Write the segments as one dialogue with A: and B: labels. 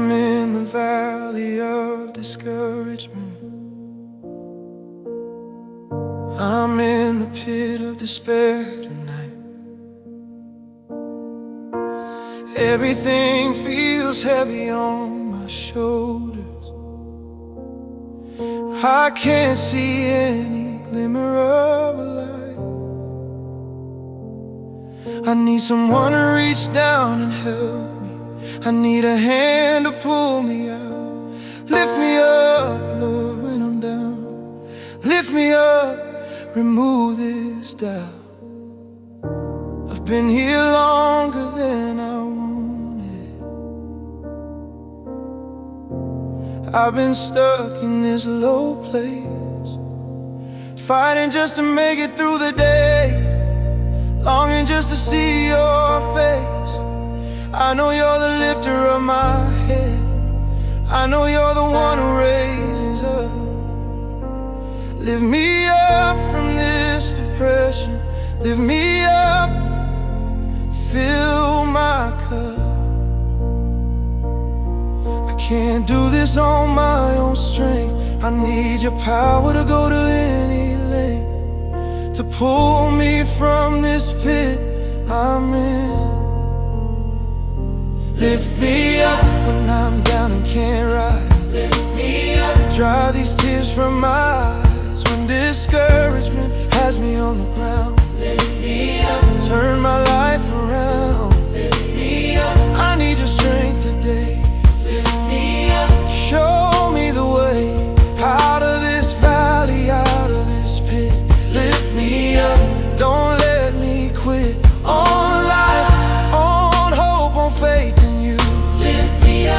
A: I'm in the valley of discouragement. I'm in the pit of despair tonight. Everything feels heavy on my shoulders. I can't see any glimmer of a light. I need someone to reach down and help me. I need a hand to pull me out. Lift me up, Lord, when I'm down. Lift me up, remove this doubt. I've been here longer than I wanted. I've been stuck in this low place, fighting just to make it through the day, longing just to see your face. I know you're the lifter of my head. I know you're the one who raises up. Lift me up from this depression. Lift me up, fill my cup. I can't do this on my own strength. I need your power to go to any length, to pull me from this pit I'm in. Lift me up when I'm down and can't rise. Lift me up, dry these tears from my eyes. When discouragement has me on the ground, lift me up, turn my life around. Lift me up, I need your strength today. Lift me up, show me the way out of this valley, out of this pit. Lift me up, don't let me quit on life, on hope, on faith.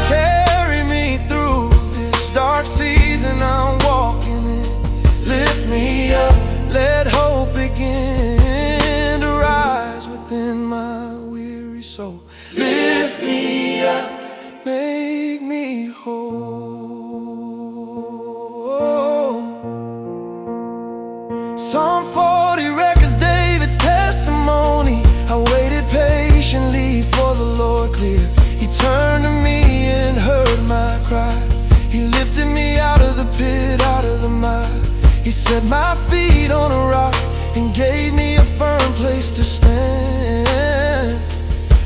A: Carry me through this dark season I'm walking in. Lift me up, let hope begin to rise within my weary soul. Lift me up, make me whole. Psalm 40 records David's testimony. I waited patiently for the Lord clear. He turned to me and heard my cry. He lifted me out of the pit, out of the mire. He set my feet on a rock and gave me a firm place to stand.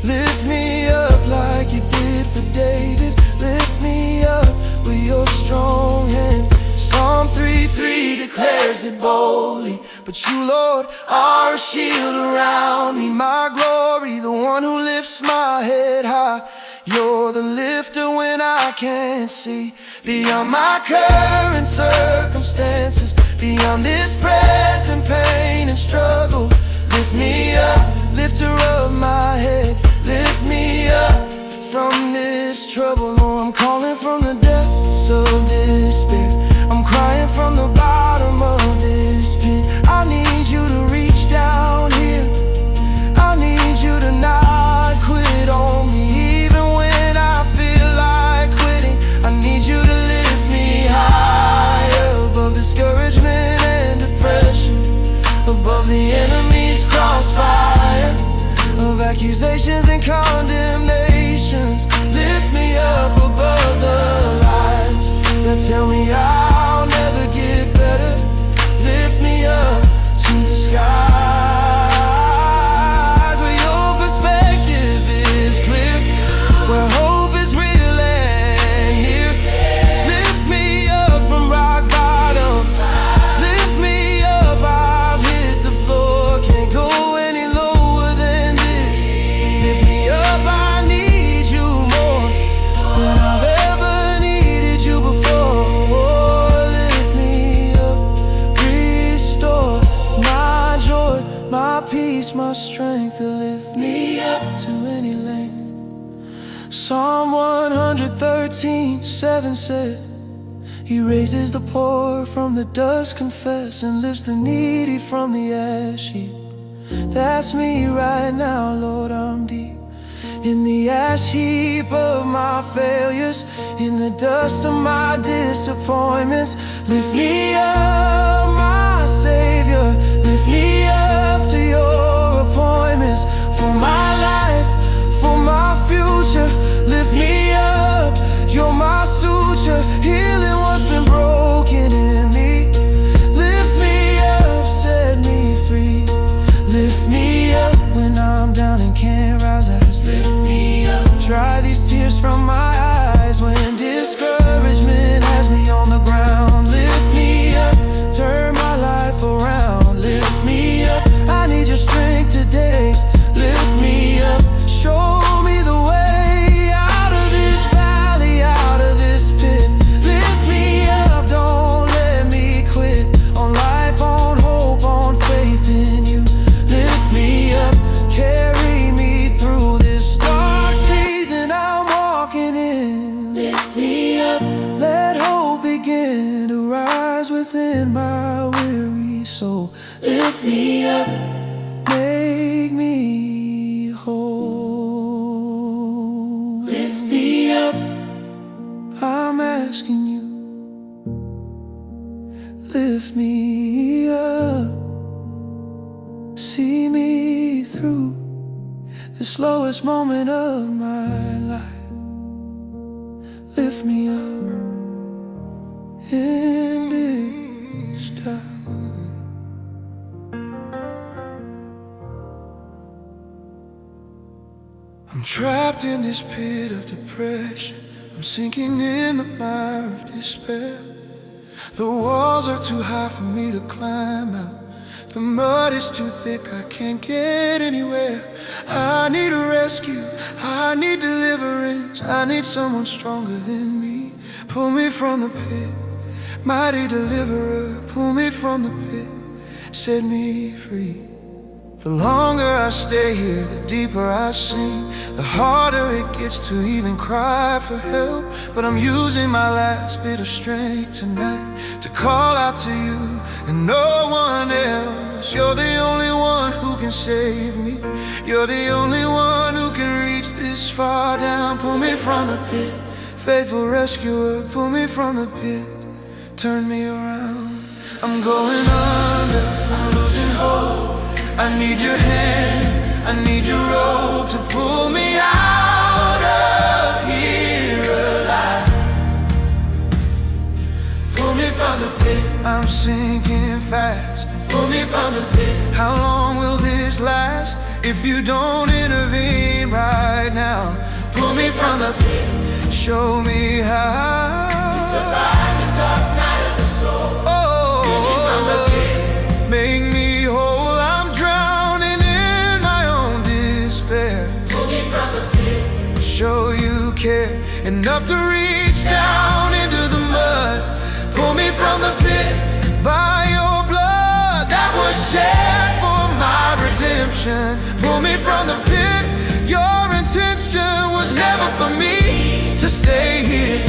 A: Lift me up like you did for David. Lift me up with your strong hand. Psalm 3:3 declares it boldly. But you, Lord, are a shield around me, my glory, the one who lifts my head high. You're the lifter when I can't see, beyond my current circumstances, beyond this present pain and struggle. Lift me up, lifter of my head. Lift me up from this trouble. Oh, I'm calling from the depths of despair. I'm crying from the bottom of this pit. I need you to reach down here. I need you to not quit on me. Even when I feel like quitting, I need you to lift me higher, above discouragement and depression, above the enemy's crossfire of accusations and condemnations. Lift me up above the lies that tell me I'll never get better. Lift me up to the skies, where your perspective is clear, where hope is real and near. Lift me up from rock bottom. Lift me up, I've hit the floor. Can't go any lower than this. Lift me up, I need you more than I've ever needed you before. Lift me up, restore my joy, my peace, my strength, to lift me up to any length. Psalm 113:7 said, He raises the poor from the dust, confess, and lifts the needy from the ash heap. That's me right now, Lord, I'm deep in the ash heap of my failures, in the dust of my disappointments. Lift me up, my Savior. Lift me up to your appointments, for my life, for my future. Lift me up, in my weary soul. Lift me up, make me whole. Lift me up, I'm asking you. Lift me up, see me through the slowest moment of my life. Lift me up in this time. I'm trapped in this pit of depression. I'm sinking in the mire of despair. The walls are too high for me to climb out. The mud is too thick, I can't get anywhere. I need a rescue, I need deliverance. I need someone stronger than me. Pull me from the pit, mighty deliverer. Pull me from the pit, set me free. The longer I stay here, the deeper I sink, the harder it gets to even cry for help. But I'm using my last bit of strength tonight to call out to you and no one else. You're the only one who can save me. You're the only one who can reach this far down. Pull me from the pit, faithful rescuer. Pull me from the pit, turn me around. I'm going under, I'm losing hope. I need your hand, I need your rope to pull me out of here alive. Pull me from the pit, I'm sinking fast. Pull me from the pit, how long will this last? If you don't intervene right now, pull me from the pit, show me how to survive this dark night of the soul. Pull me from the pit, make me whole. Pull me from the pit, show you care enough to reach down into the mud. Pull me from the pit by your blood that was shed for my redemption. Pull me from the pit, your intention was never for me to stay here.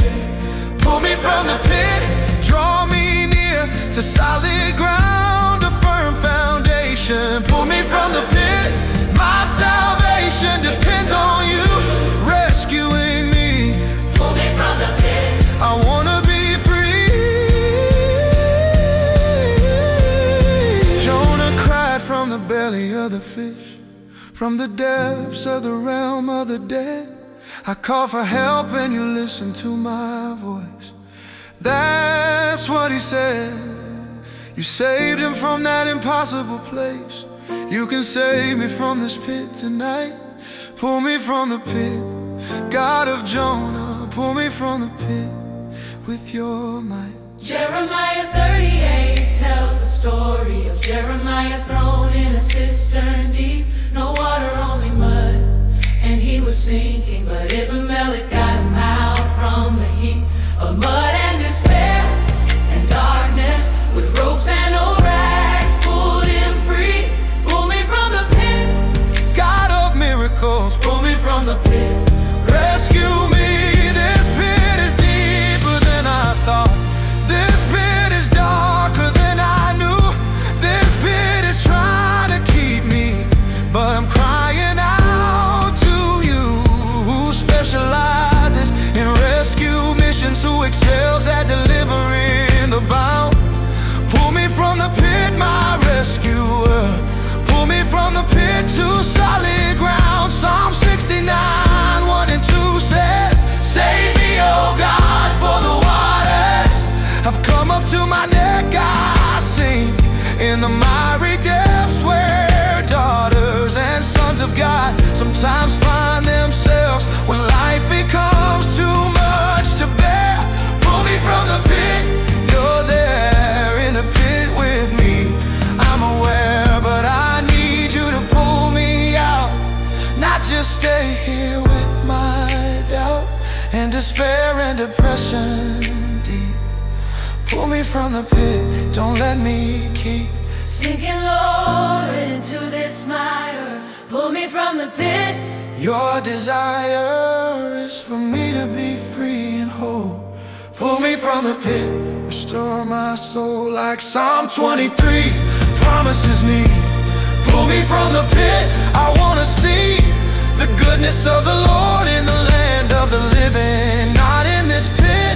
A: Pull me from the pit, draw me near to solid ground, a firm foundation. Pull me from the pit, my salvation depends on you rescuing me. Pull me from the pit, I wanna be free. Jonah cried from the belly of the fish, from the depths of the realm of the dead. I call for help and you listen to my voice. That's what he said. You saved him from that impossible place. You can save me from this pit tonight. Pull me from the pit, God of Jonah. Pull me from the pit with your might.
B: Jeremiah 38 tells the story of Jeremiah thrown in a cistern deep. No water, only mud, and he was sinking. But Abimelech got him out from the heat of mud and despair and darkness. With ropes and no rags, pulled him free. Pull me from the pit,
A: God of miracles.
B: pull me from the pit.
A: Rescue me, this pit is deeper than I thought. This pit is darker than I knew. This pit is trying to keep me, but I'm crying out to you, who specializes in rescue missions, who excels at delivering the bound. Pull me from the pit, my rescuer. Pull me from the pit to solid ground. Psalm 69, 1 and 2 says, save me, oh God, for the waters have come up to my neck. I sink in the miry depths where daughters and sons of God sometimes find themselves when life becomes too much to bear. Pull me from the pit, you're there in the pit with me. I'm aware, but I need you to pull me out, not just stay here with my doubt and despair and depression deep. Pull me from the pit, don't let me keep
B: Sinking lower into this mire. Pull me from the pit.
A: Your desire is for me to be free and whole. Pull me from the pit, restore restore my soul like Psalm 23 promises me. Pull me from the pit, I wanna see the goodness of the Lord in the land of the living. Not in this pit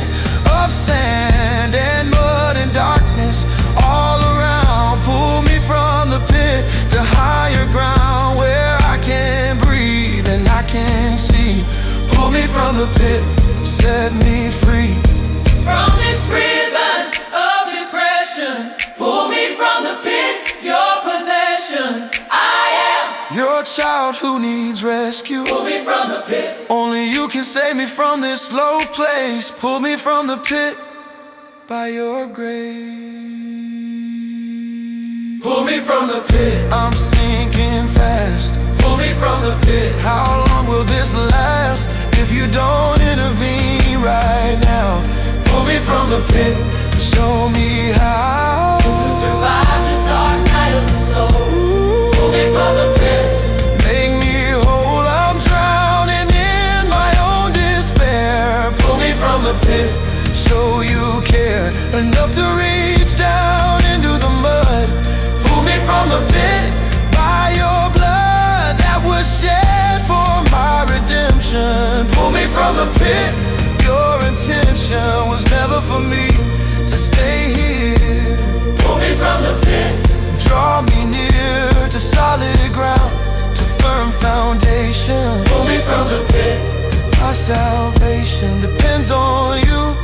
A: of sand and mud and darkness all around. Pull me from the pit to higher ground where I can breathe and I can see. Pull me from the pit, set me free
B: from this prison of depression. Pull me from the pit, your possession. I am
A: your child who needs rescue.
B: Pull me from the pit.
A: Only you can save me from this low place. Pull me from the pit by your grace.
B: Pull me from the pit.
A: I'm sinking fast.
B: Pull me from the pit.
A: How long will this last if you don't intervene right now? Pull me from the pit, show me how
B: to survive this dark night of the soul. Pull me from the pit,
A: make me whole. I'm drowning in my own despair. Pull me from the pit, show you care enough to reach down into the mud. Pull me from the pit by your blood that was shed for my redemption. Pull me from the pit, your intention was never for me to stay here.
B: Pull me from the pit,
A: draw me near to solid ground, to firm foundation.
B: Pull me from the pit.
A: My salvation depends on you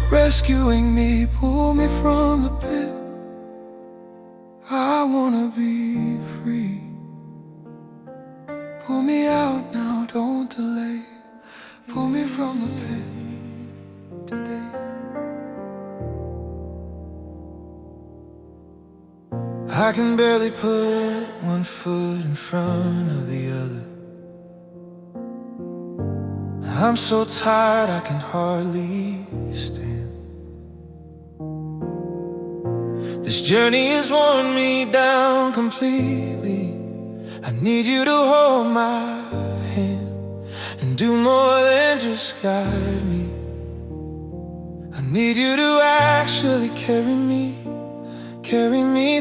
A: rescuing me. Pull me from the pit, I wanna be free. Pull me out now, don't delay. Pull me from the pit today. I can barely put one foot in front of the other. I'm so tired I can hardly stand. This journey has worn me down completely. I need you to hold my hand and do more than just guide me. I need you to actually carry me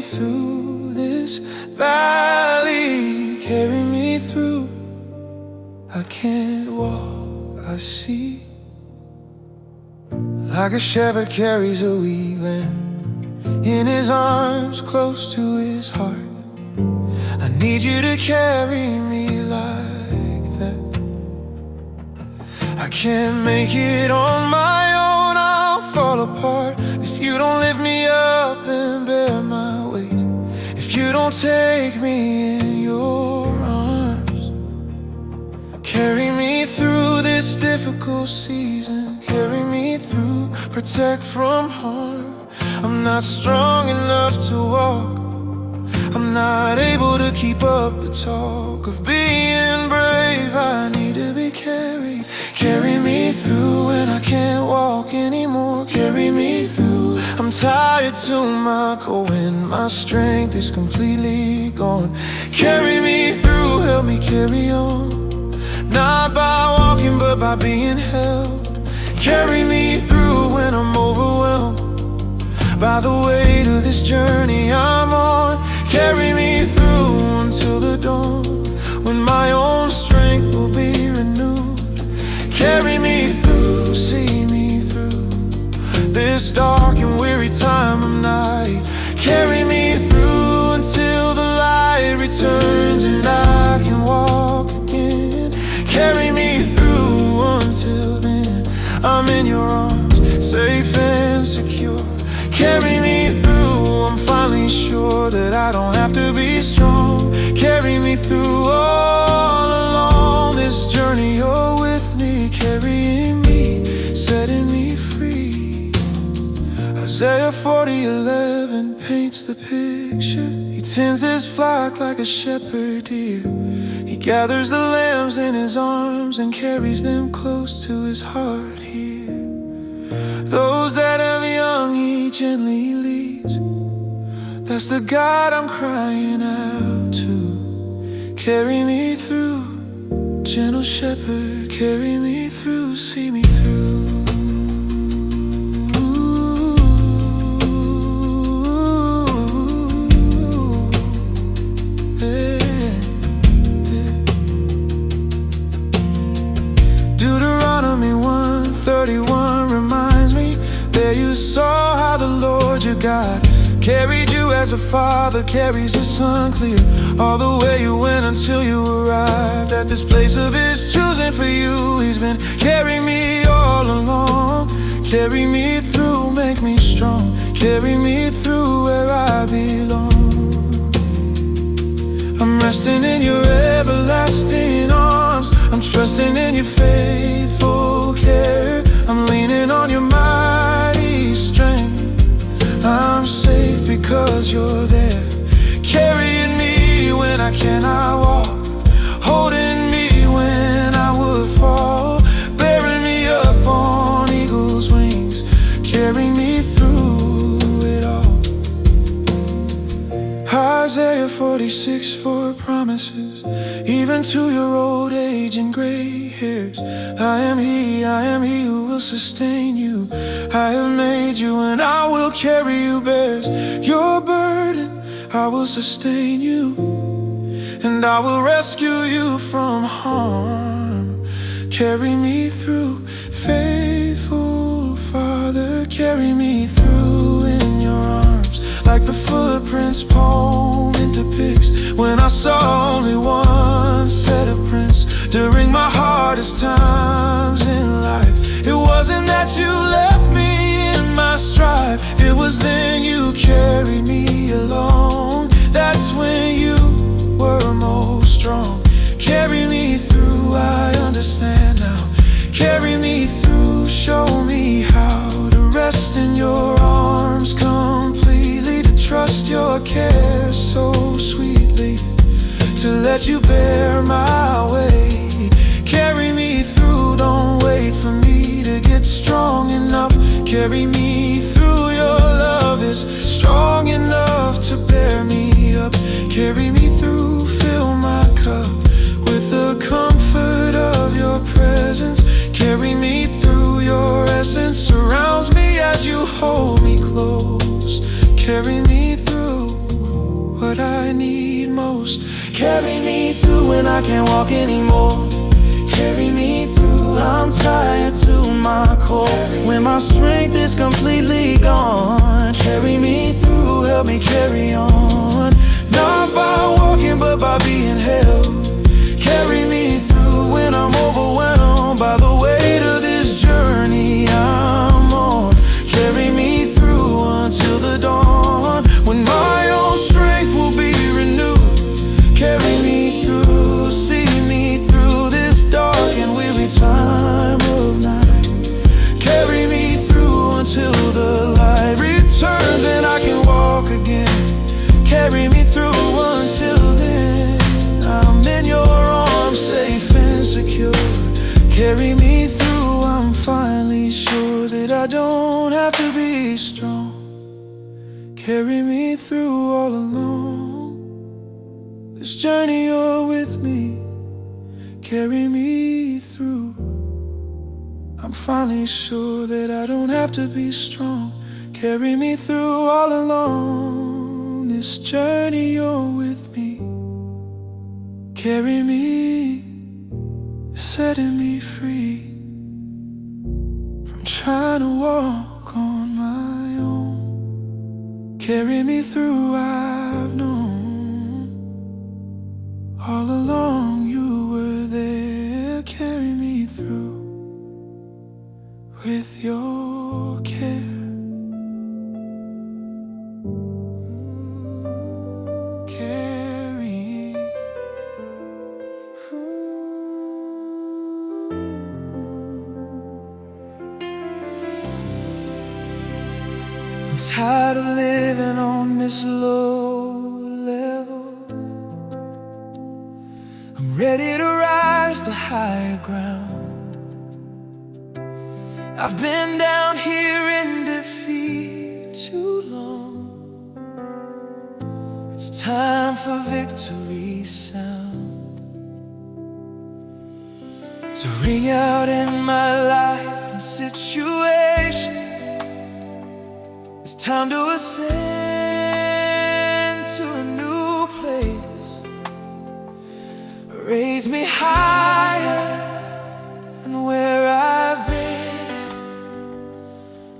A: through this valley. Carry me through. I can't walk, I see. Like a shepherd carries a wee lamb in his arms close to his heart. I need you to carry me like that. I can't make it on my own, I'll fall apart if you don't lift me up and bear my weight. If you don't take me in your arms. Carry me through this difficult season. Carry me through, protect from harm. I'm not strong enough to walk. I'm not able to keep up the talk of being brave. I need to be carried. Carry me through when I can't walk anymore. Carry me through. I'm tired to my core when my strength is completely gone. Carry me through, help me carry on. Not by walking but by being held. Carry me through when I'm overwhelmed by the weight of this journey I'm on. Carry me through until the dawn, when my own strength will be renewed. Carry me through, see me through this dark and weary time of night. Carry me through until the light returns and I can walk again. Carry me through until then I'm in your arms, safe and secure. Carry me through, I'm finally sure that I don't have to be strong. Carry me through all along this journey, you're with me, carrying me, setting me free. Isaiah 40:11 paints the picture. He tends his flock like a shepherd deer. He gathers the lambs in his arms and carries them close to his heart here. Those that have young he gently leads. That's the God I'm crying out to. Carry me through, gentle shepherd, carry me through, see me through. Ooh. you saw how the Lord your God carried you as a father carries his son clear. All the way you went until you arrived at this place of his choosing for you. He's been carrying me all along. Carry me through, make me strong. Carry me through where I belong. I'm resting in your everlasting arms. I'm trusting in your faithful care. I'm leaning on your mighty strength. I'm safe because you're there, carrying me when I cannot walk, holding me when I would fall, bearing me up on eagle's wings, carrying me through it all. Isaiah 46:4 promises, even to your old age and gray hairs, I am he who will sustain you. I have made you and I will carry you. Bears your burden, I will sustain you, and I will rescue you from harm. Carry me through, faithful Father, carry me through in your arms, like the footprints Poland depicts. When I saw only one set of prints during my hardest times in life, it wasn't that you left me in my stride, it was then you carried me along. That's when you were most strong. Carry me through, I understand now. Carry me through, show me how to rest in your arms completely, to trust your care so sweetly, to let you bear my way. Carry me through, don't wait for me to get strong enough. Carry me through, your love is strong enough to bear me up. Carry me through, fill my cup with the comfort of your presence. Carry me through, your essence surrounds me as you hold me close. Carry me through what I need most. Carry me through when I can't walk anymore. Carry me through, I'm tired to my core, when my strength is completely gone. Carry me through, help me carry on, not by walking but by being held. Carry me through when I'm overwhelmed by the weight of this journey I'm on. Carry me through until the dawn, when my own strength will be renewed. Carry me through, see me through this dark and weary time of night. Carry me through until the light returns and I can walk again. Carry me through until then, I'm in your arms, safe and secure. Carry me through, I'm finally sure that I don't have to be strong. Carry me through all alone. This journey you're with me, carry me through. I'm finally sure that I don't have to be strong. Carry me through all alone. This journey you're with me, carry me, setting me free from trying to walk on my own. Carry me through, I've known all along you were there. Carry me through with your care. Carry I'm tired of living on this low level. I'm ready to rise to higher ground. I've been down here in defeat too long. It's time for victory sound to ring out in my life and situation. It's time to ascend to a new place. Raise me higher than where I've been.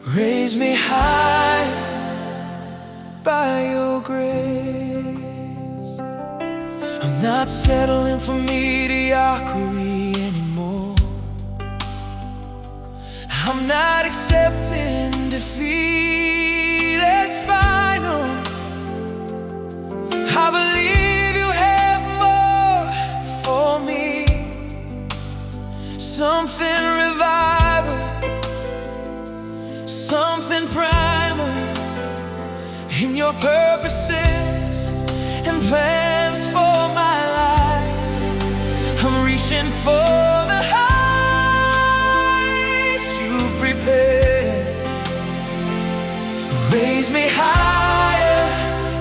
A: Raise me high by your grace. I'm not settling for mediocrity anymore. I'm not accepting defeat as final. I believe you have more for me. Something revival, something primal in your purposes and plans for my life. I'm reaching for the heights you've prepared. Raise me higher,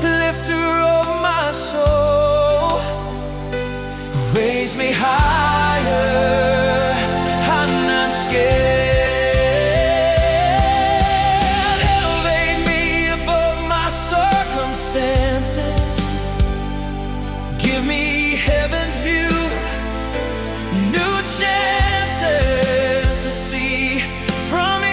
A: lifter of my soul. Raise me higher, I'm not scared. Elevate me above my circumstances. Give me heaven's view, new chances to see from your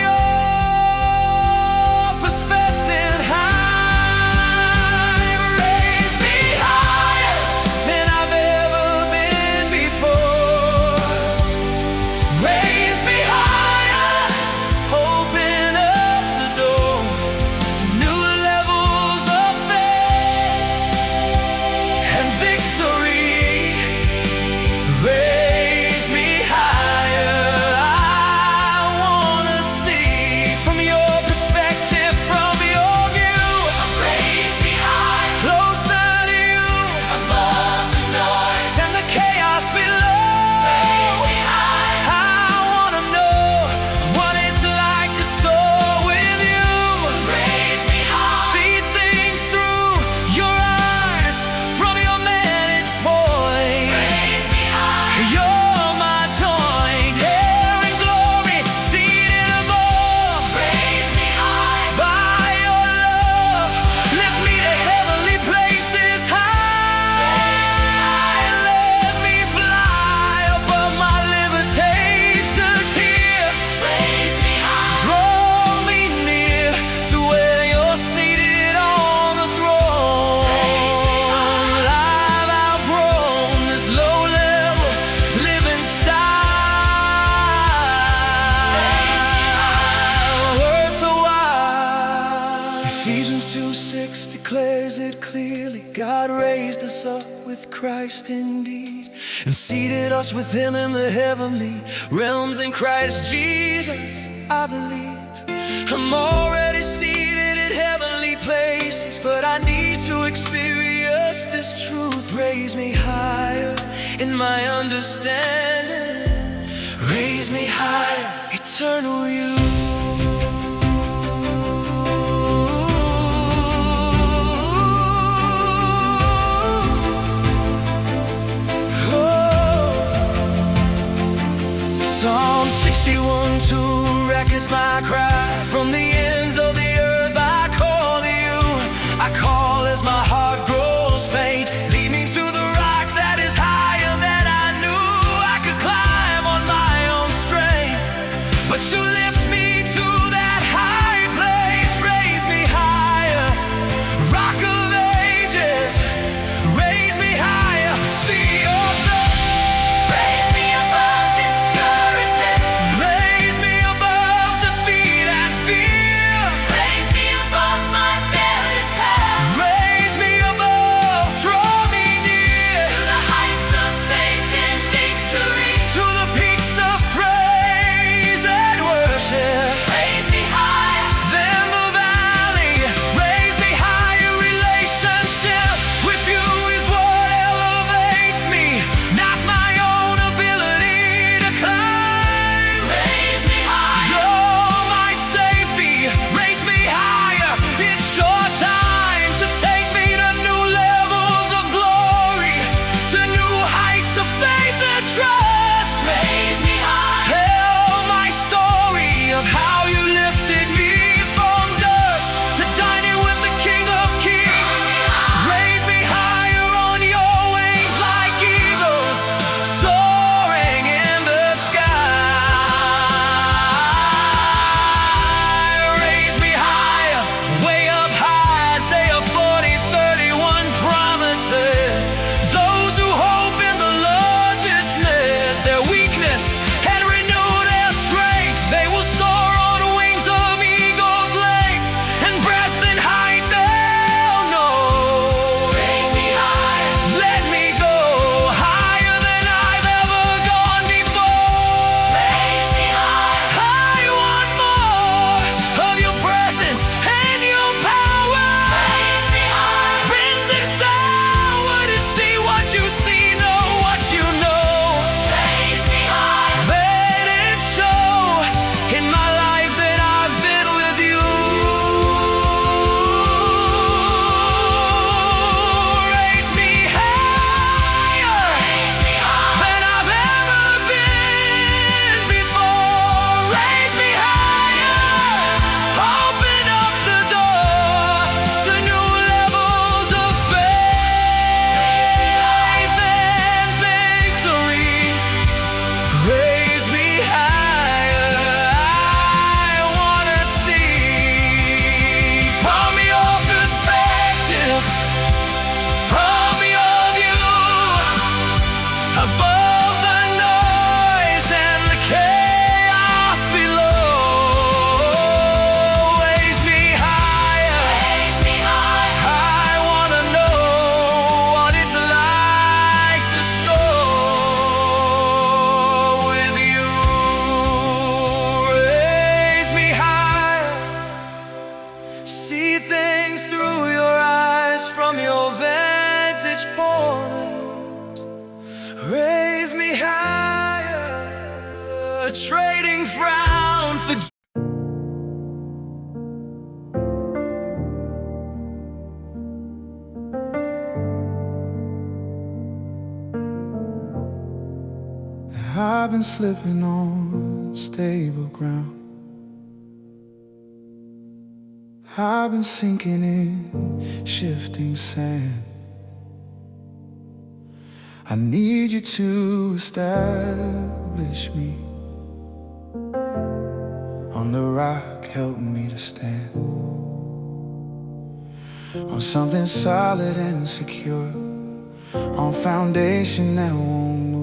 A: perspective high. Raise me higher than I've ever been before. Raise me higher, open up the door to new levels of faith and victory. Raise me higher, I wanna see from your perspective, from your view. Raise me high, closer to you, above the noise and the chaos below. Raise me high, I wanna know what it's like to soar with you. Raise me high, see things through your eyes, from your vantage point. Raise me high, you're my joint, hair and glory, seated above. Raise me high, by your love, lift me to heavenly places high. Let me fly above my limitations here. Raise me high, draw me near to where you're seated on the throne. I've outgrown this low level living style, worth the while. Ephesians 2:6 declares it clearly. God raised us up with Christ indeed, and seated us with Him in the heavenly realms in Christ Jesus. I believe I'm already seated in heavenly places, but I need to experience this truth. Raise me higher in my understanding. Raise me higher, eternal you. Psalm 61:2 records my cry. From the ends of the earth I call to you. I call as my heart grows faint. Lead me to the rock that is higher than I knew I could climb on my own strength. But you lift me to that high place. Raise me higher, rock of ages. Raise me higher, see your face. Raise me above discouragement. Raise me above defeat and fear. been slipping on stable ground. I've been sinking in shifting sand. I need you to establish me on the rock, help me to stand on something solid and secure, on foundation that won't move.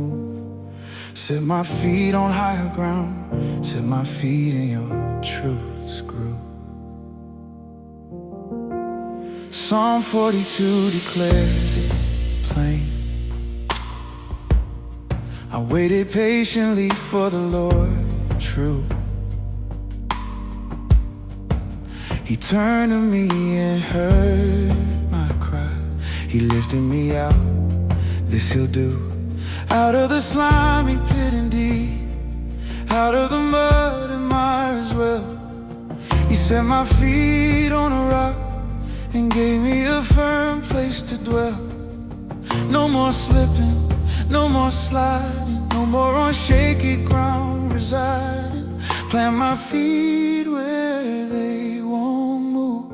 A: Set my feet on higher ground, set my feet in your truth's groove. Psalm 42 declares it plain. I waited patiently for the Lord, true. He turned to me and heard my cry. He lifted me out, this he'll do. Out of the slimy pit and deep, out of the mud and mire as well. He set my feet on a rock and gave me a firm place to dwell. No more slipping, no more sliding, no more on shaky ground residing. Plant my feet where they won't move.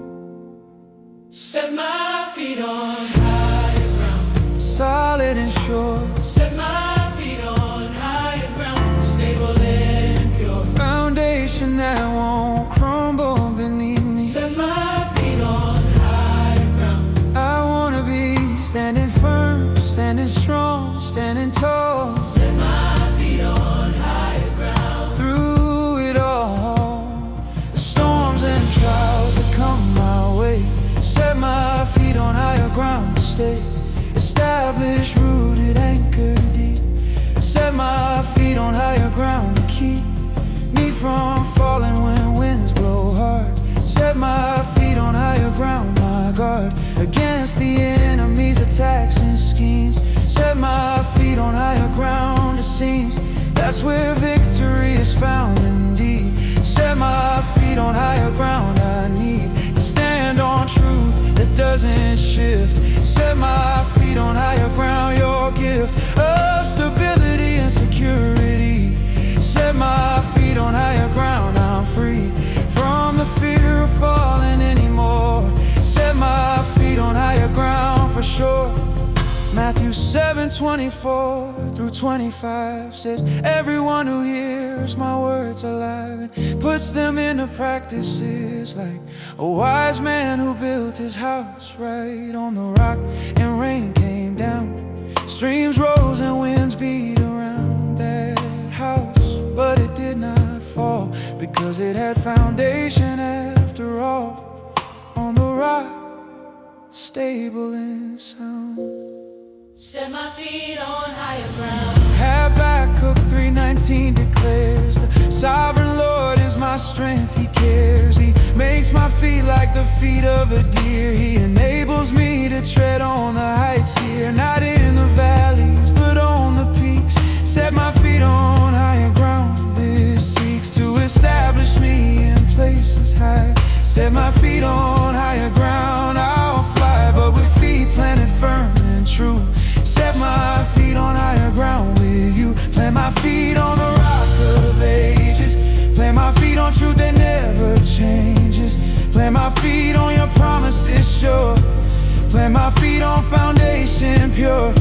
B: Set my feet on higher ground,
A: Solid and sure.
B: set my feet on higher ground, stable and pure.
A: Foundation that won't crumble beneath me.
B: Set my feet on higher ground,
A: I wanna be standing firm, standing strong, standing tall.
B: set my feet on higher ground.
A: Through it all, the storms and trials that come my way, set my feet on higher ground to stay. Established, rooted, anchored deep. Set my feet on higher ground to keep me from falling when winds blow hard. Set my feet on higher ground, my guard against the enemy's attacks and schemes. Set my feet on higher ground, it seems that's where victory is found indeed. Set my feet on higher ground, I need to stand on truth that doesn't shift. Set my feet on higher ground, your gift of stability and security. Set my feet on higher ground, I'm free from the fear of falling anymore. Set my feet on higher ground for sure. Matthew 7:24 through 25 says, everyone who hears my words alive and puts them into practice is like a wise man who built his house right on the rock, and rain came down, streams rose and winds beat around that house, but it did not fall because it had foundation after all, on the rock, stable and sound.
B: Set my feet on higher ground.
A: Habakkuk 3:19 declares, the sovereign Lord is my strength, he cares. He makes my feet like the feet of a deer. He enables me to tread on the heights here, not in the valleys, but on the peaks. Set my feet on higher ground, this seeks to establish me in places high. Set my feet on higher ground, I'll fly, but with feet planted firm and true. Set my feet on higher ground with you. Plant my feet on the rock of ages. Plant my feet on truth that never changes. Plant my feet on your promises sure. Plant my feet on foundation pure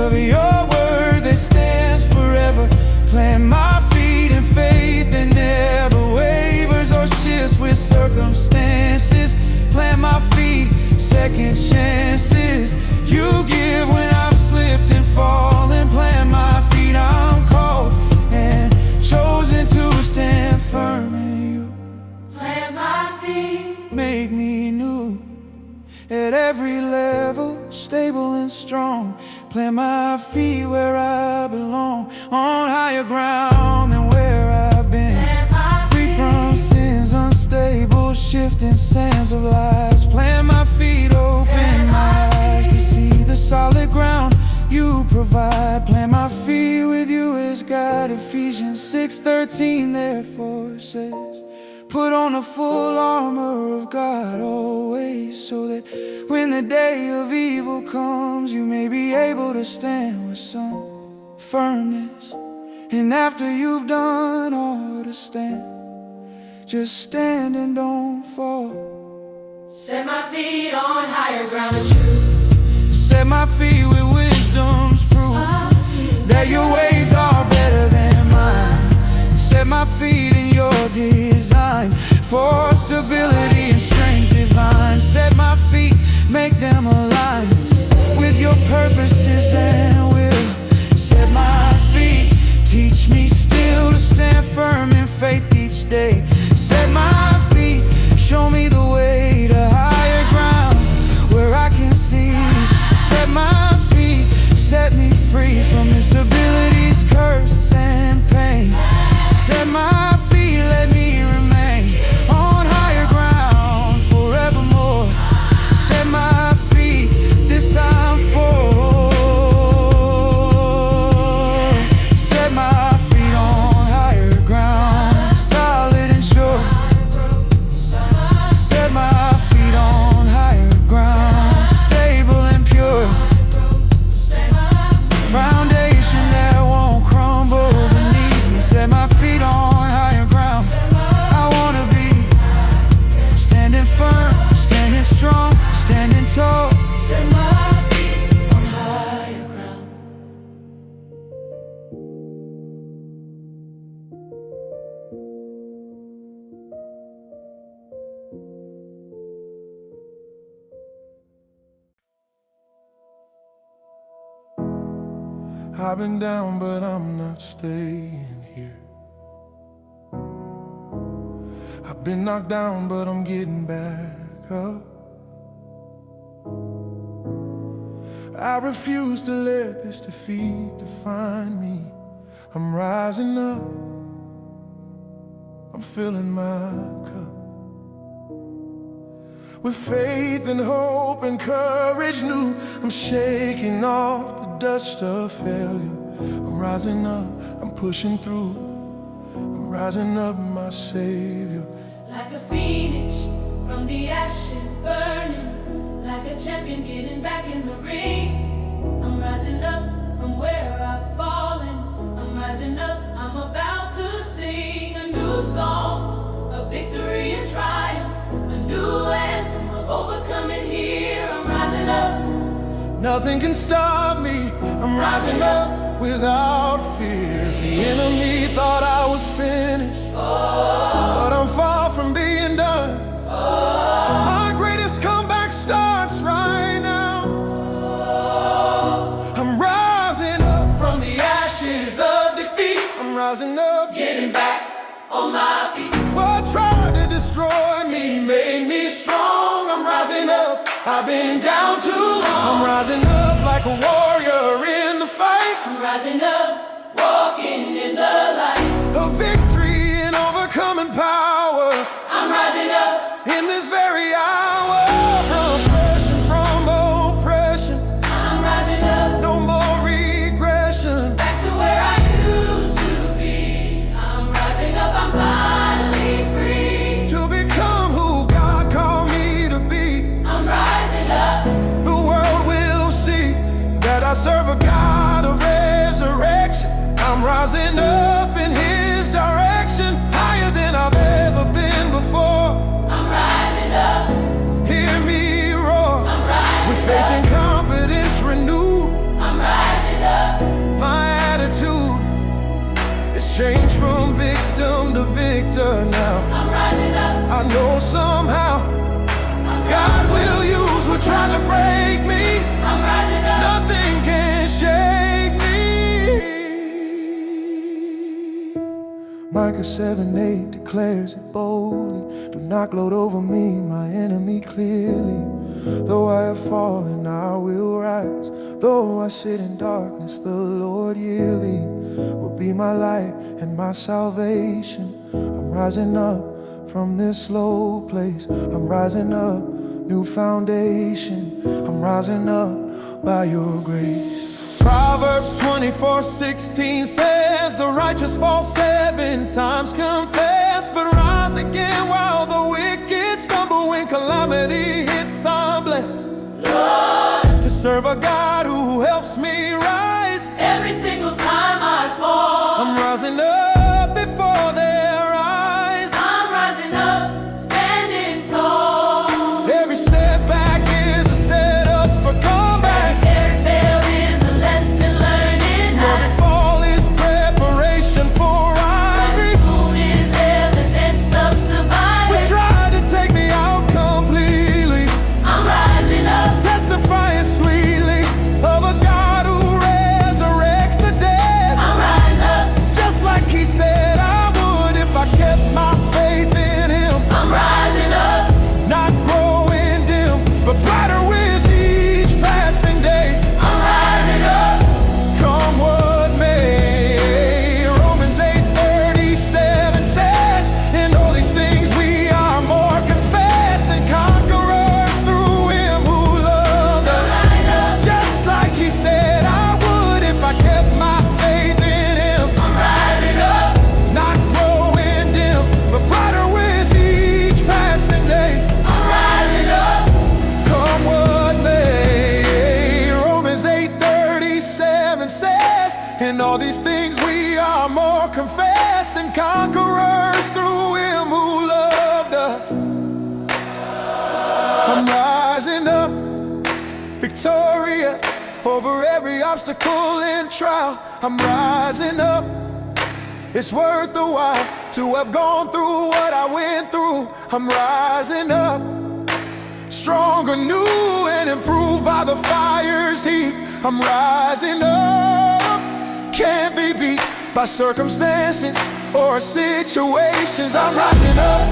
A: of your word that stands forever. Plant my feet in faith that never wavers or shifts with circumstances. Plant my feet, second chances you give when I've slipped and fallen. Plant my feet, I'm called and chosen to stand firm in you.
B: Plant my feet,
A: Make me new at every level, stable and strong. Plant my feet where I belong, on higher ground than where I've been.
B: plant my
A: Free from sin's unstable, shifting sands of lies. Plant my feet, open my eyes to see the solid ground you provide. Plant my feet with you as God. Ephesians 6:13 therefore says, put on the full armor of God always, so that when the day of evil comes, you may be able to stand with some firmness And after you've done all to stand, just stand and don't fall.
B: Set my feet on higher ground of truth.
A: Set my feet with wisdom's proof, that your ways are better than mine. Set my feet in your design, for stability and strength divine. Set my feet, make them align with your purposes and will. Set my feet, teach me still to stand firm in faith each day. Set my feet, show me the way to higher ground where I can see. Set my feet, set me free from instability's curse and pain. Set my feet, let me remain on higher ground forevermore. Set my feet, this I'm for. Set my feet on higher ground, solid and sure. Set my feet on higher ground, stable and pure. Foundation that won't crumble beneath me. Set my feet on higher ground. I wanna be standing firm, standing strong, standing tall.
B: Set my feet on higher ground.
A: I've been down, but I'm not staying here. I've been knocked down, but I'm getting back up. I refuse to let this defeat define me. I'm rising up, I'm filling my cup with faith and hope and courage new. I'm shaking off the dust of failure. I'm rising up, I'm pushing through. I'm rising up, my Savior.
B: Like a phoenix from the ashes burning, like a champion getting back in the ring. I'm rising up from where I've fallen. I'm rising up, I'm about to sing a new song of victory and triumph, a new anthem of overcoming here. I'm rising up.
A: Nothing can stop me. I'm rising up without fear. The enemy thought I was finished, but I'm far from being done. My greatest comeback starts right now. I'm rising up from the ashes of defeat. I'm rising up,
B: Getting back on my feet.
A: what tried to destroy me made me strong. I'm rising up, I've been down too long. I'm rising up like a warrior in the fight.
B: I'm rising up, walking in the light.
A: A victory and overcoming power
B: I'm rising up,
A: in this very hour. From oppression, from oppression,
B: I'm rising up,
A: no more regression.
B: back to where I used to be. I'm rising up, I'm finally free.
A: To become who God called me to be.
B: I'm rising up,
A: The world will see that I serve a God of resurrection. I'm rising up in His direction, higher than I've ever been before.
B: I'm rising up,
A: Hear me roar,
B: I'm rising
A: with faith
B: up,
A: and confidence renewed.
B: I'm rising up,
A: My attitude is changed from victim to victor now.
B: I'm rising up,
A: I know somehow God will use what tried to break me.
B: I'm rising up,
A: Nothing can shake me. Micah 7:8 declares it boldly. Do not gloat over me, my enemy, clearly. Though I have fallen, I will rise. Though I sit in darkness, the Lord yearly will be my light and my salvation. I'm rising up from this low place. I'm rising up, new foundation. I'm rising up by your grace. Proverbs 24:16 says, the righteous fall 7 times, confess, but rise again while the wicked stumble. When calamity hits, I'm blessed to serve a God who helps me rise.
B: every single time I fall.
A: I'm rising victorious over every obstacle and trial. I'm rising up. It's worth the while to have gone through what I went through. I'm rising up, stronger, new, and improved by the fire's heat. I'm rising up, can't be beat by circumstances or situations. I'm rising up,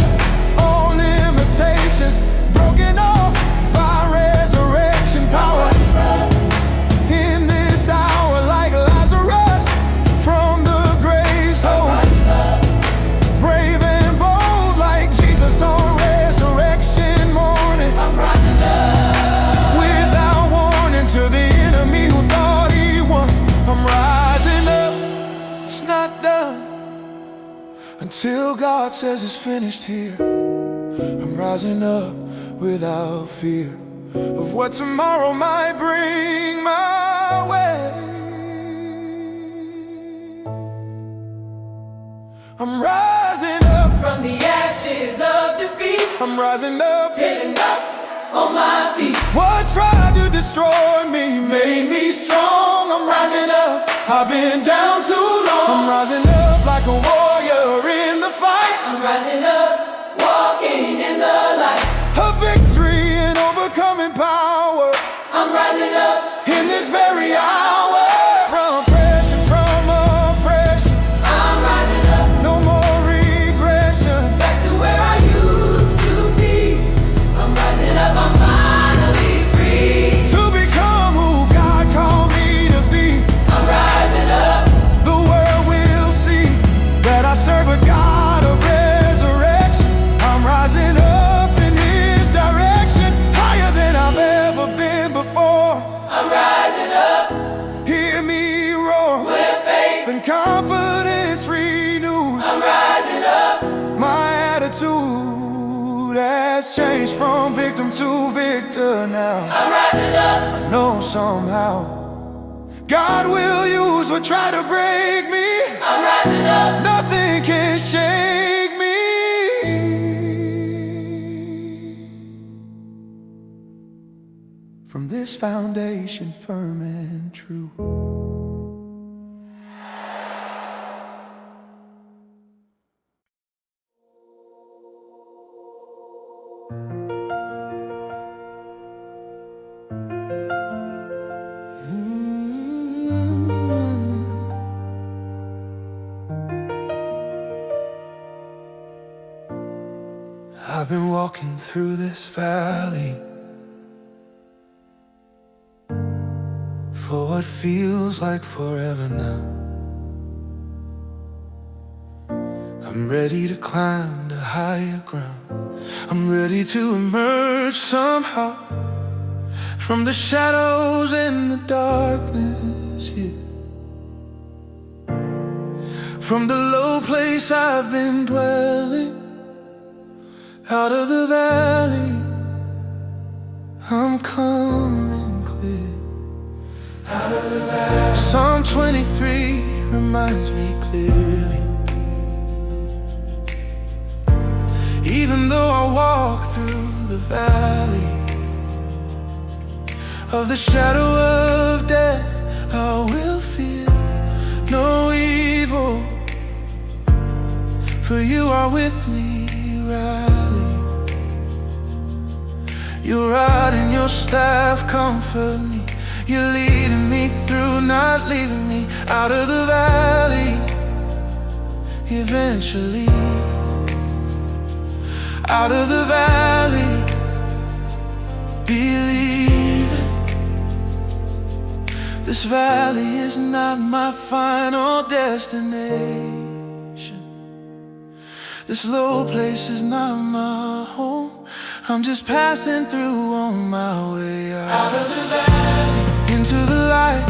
A: all limitations broken off by resurrection power. In this hour, like Lazarus from the grave's home, brave and bold like Jesus on resurrection morning. I'm rising up, without warning, to the enemy who thought he won. I'm rising up, it's not done until God says it's finished here. I'm rising up without fear of what tomorrow might bring my way. I'm rising up
B: From the ashes of defeat,
A: I'm rising up,
B: getting up on my feet.
A: what tried to destroy me made me strong. I'm rising up, I've been down too long. I'm rising up like a warrior in the fight.
B: I'm rising up, walking in the light.
A: A victory and overcoming power
B: I'm rising up,
A: in this very hour. From oppression, from oppression,
B: I'm rising up,
A: no more regression.
B: back to where I used to be. I'm rising up, I'm finally free.
A: To become who God called me to be.
B: I'm rising up,
A: The world will see that I serve a God of resurrection. I'm rising up in His direction, higher than I've ever been before.
B: I'm rising up,
A: Hear me roar
B: with faith.
A: and confidence renewed.
B: I'm rising up,
A: My attitude has changed from victim to victor now.
B: I'm rising up,
A: I know somehow God will use what tried to break me.
B: I'm rising up,
A: Nothing can shake me. From this foundation firm and true. I've been walking through this valley for what feels like forever now. I'm ready to climb to higher ground. I'm ready to emerge somehow from the shadows and the darkness here. From the low place I've been dwelling, out of the valley, I'm coming clear. Out of the valley. Psalm 23 reminds me clearly. Even though I walk through the valley of the shadow of death, I will fear no evil, for you are with me, rally. Your rod and your staff comfort me. You're leading me through, not leaving me out of the valley. Eventually, out of the valley, believe this valley is not my final destination. This low place is not my home. I'm just passing through on my way out of the valley, into the light.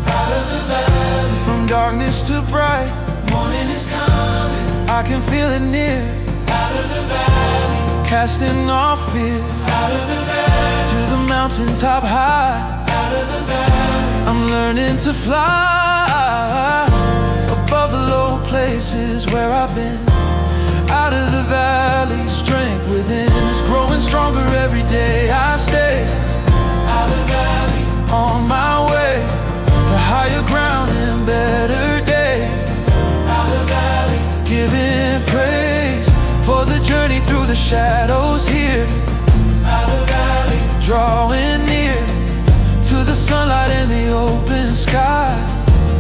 A: Out of the valley, from darkness to bright, morning is coming. I can feel it near. Out of the valley, casting off fear. Out of the valley, to the mountaintop high. Out of the valley, I'm learning to fly above the low places where I've been. Out of the valley, strength within is growing stronger every day I stay. Out of the valley, shadows here. Out of the valley, drawing near to the sunlight and the open sky.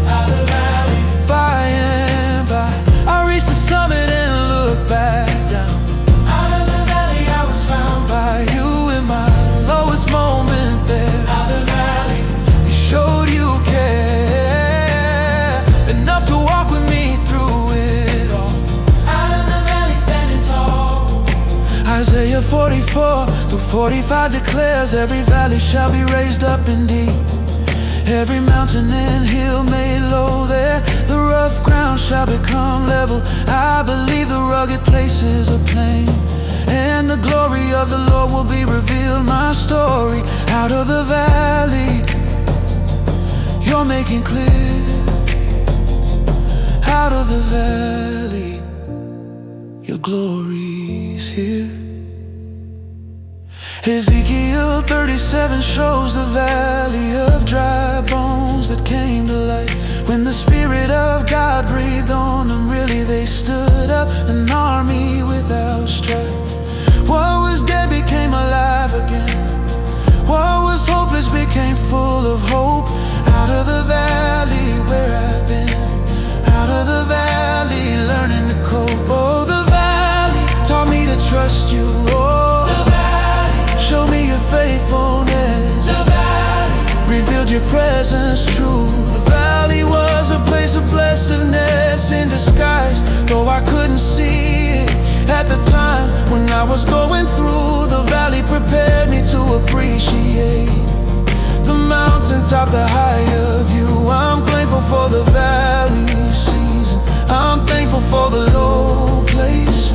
A: Out of the valley, by and by, I reached the summit and looked back down. Out of the valley I was found by you in my lowest moment there. Out of the valley, you showed you care enough to walk with me through it all. Out of the valley standing tall. Isaiah 44 through 45 declares every valley shall be raised up indeed. Every mountain and hill made low there, the rough ground shall become level. I believe the rugged places are plain, and the glory of the Lord will be revealed. My story out of the valley, you're making clear. Out of the valley, your glory's here. Ezekiel 37 shows the valley of dry bones that came to life when the Spirit of God breathed on them. Really they stood up, an army without strife. What was dead became alive again. What was hopeless became full of hope. Out of the valley where I've been, out of the valley learning to cope. Oh, the valley taught me to trust you, Lord. Show me your faithfulness. The valley revealed your presence true. The valley was a place of blessedness in disguise, though I couldn't see it at the time when I was going through. The valley prepared me to appreciate the mountaintop, the higher view. I'm thankful for the valley season. I'm thankful for the low place.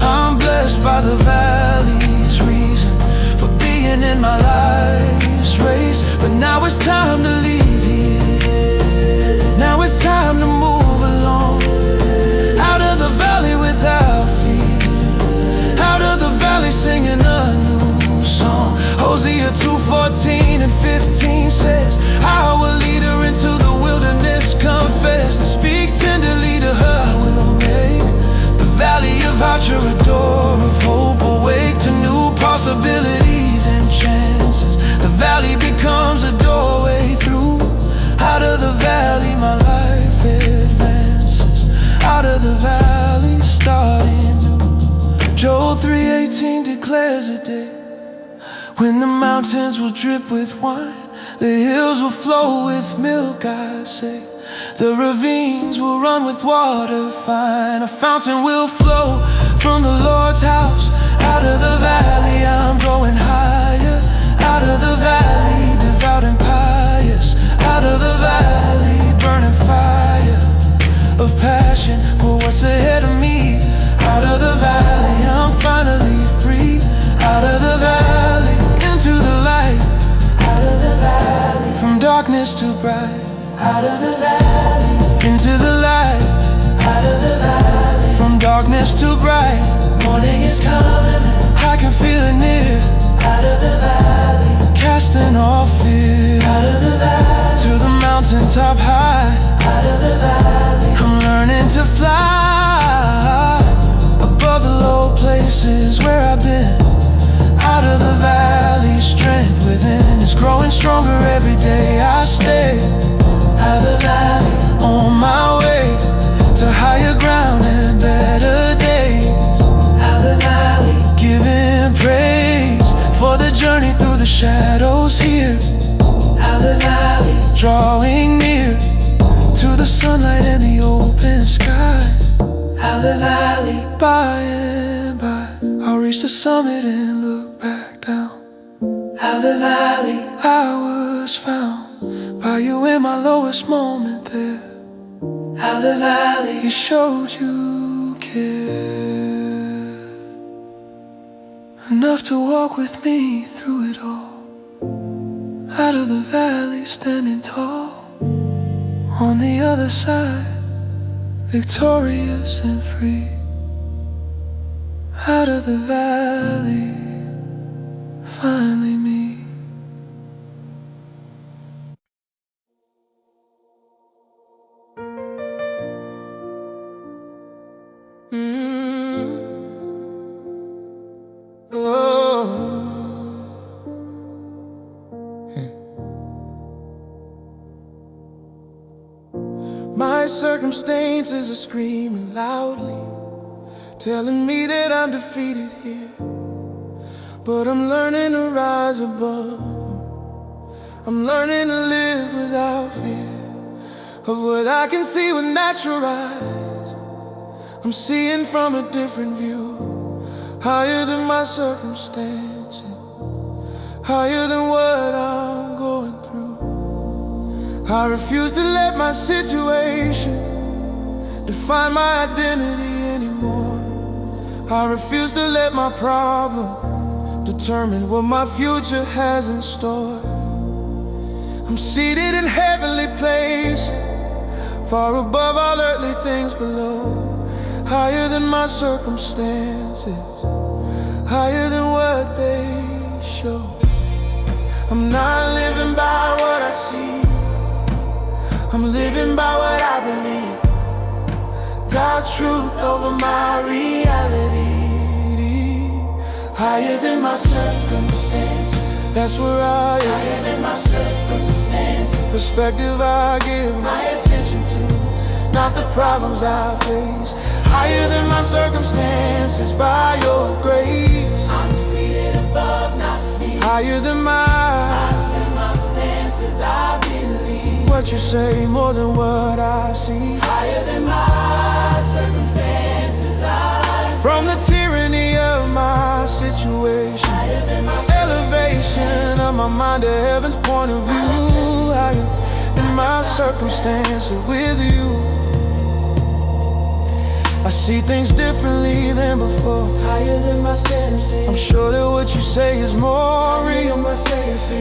A: I'm blessed by the valley's reason for being in my life's race. But now it's time to leave here. Now it's time to move along. Out of the valley without fear. Out of the valley singing a new song. Hosea 2:14 and 15 says, our leader into the wilderness confess, and speak tenderly to her will make the valley of Archer a door of hope. Awake to new possibilities and chances. The valley becomes a doorway through. Out of the valley my life advances. Out of the valley starting new. Joel 3:18 declares a day when the mountains will drip with wine, the hills will flow with milk, I say. The ravines will run with water fine. A fountain will flow from the Lord's house. Out of the valley I'm going higher. Out of the valley devout and pious. Out of the valley burning fire of passion for what's ahead of me. Out of the valley I'm finally free. Out of the valley into the light. Out of the valley from darkness to bright. Out of the valley into the light. Out of the valley from darkness to bright. Morning is coming, I can feel it near. Out of the valley, casting all fear. Out of the valley to the mountaintop high. Out of the valley I'm learning to fly above the low places where I've been. Out of the valley, strength within is growing stronger every day I stay. Out of the valley, on my way to higher ground and better days. Out of the valley, giving praise for the journey through the shadows here. Out of the valley, drawing near to the sunlight and the open sky. Out of the valley, by and by, I'll reach the summit and look back down. Out of the valley, I was found by you in my lowest moment there. Out of the valley, you showed you care enough to walk with me through it all. Out of the valley, standing tall on the other side, victorious and free. Out of the valley, finally me. circumstances are screaming loudly, telling me that I'm defeated here. But I'm learning to rise above them. I'm learning to live without fear of what I can see with natural eyes. I'm seeing from a different view, higher than my circumstances, higher than what I'm going through. I refuse to let my situation define my identity anymore. I refuse to let my problem determine what my future has in store. I'm seated in heavenly places, far above all earthly things below, higher than my circumstances, higher than what they show. I'm not living by what I see, I'm living by what I believe. God's truth over my reality, higher than my circumstance. That's where I am. Higher than my circumstance. Perspective I give my attention to, not the problems I face. Higher than my circumstances, by your grace. I'm seated above, not me. Higher than my circumstances, I believe what you say more than what I see. Higher than my circumstances, from the tyranny of my situation, elevation of my mind to heaven's point of view. Higher than my circumstances with you. I see things differently than before. Higher than my standards. I'm sure that what you say is more real.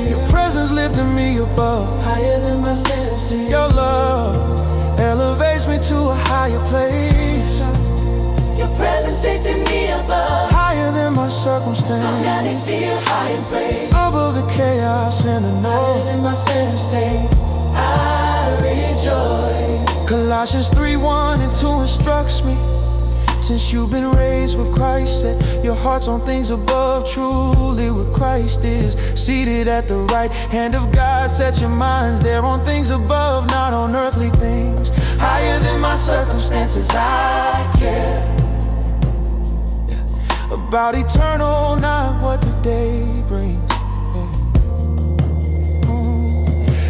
A: Your presence lifting me above. Higher than my standards. Your love elevates me to a higher place. Your presence lifting me above. Higher than my circumstance. I'm down to see you high and praise. Above the chaos and the noise. Higher than my standards. I rejoice. Colossians 3:1-2 instructs me, since you've been raised with Christ, set your hearts on things above, truly where Christ is seated at the right hand of God. Set your minds there on things above, not on earthly things. Higher than my circumstances, I care about eternal, not what the day brings.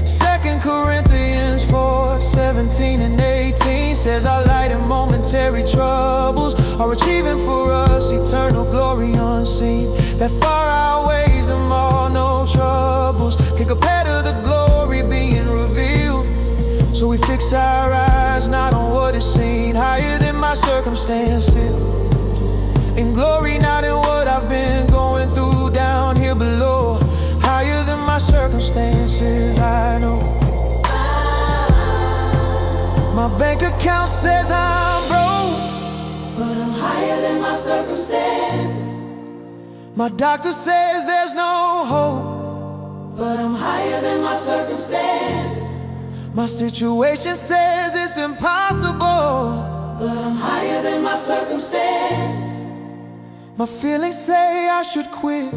A: 2 Corinthians 4:17-18 says our light and momentary troubles are achieving for us eternal glory unseen, that far outweighs them all. No troubles can compare to the glory being revealed. So we fix our eyes not on what is seen. Higher than my circumstances, in glory not in what I've been going through down here below. Higher than my circumstances, I know. My bank account says I'm broke, but I'm higher than my circumstances. My doctor says there's no hope, but I'm higher than my circumstances. My situation says it's impossible, but I'm higher than my circumstances. My feelings say I should quit,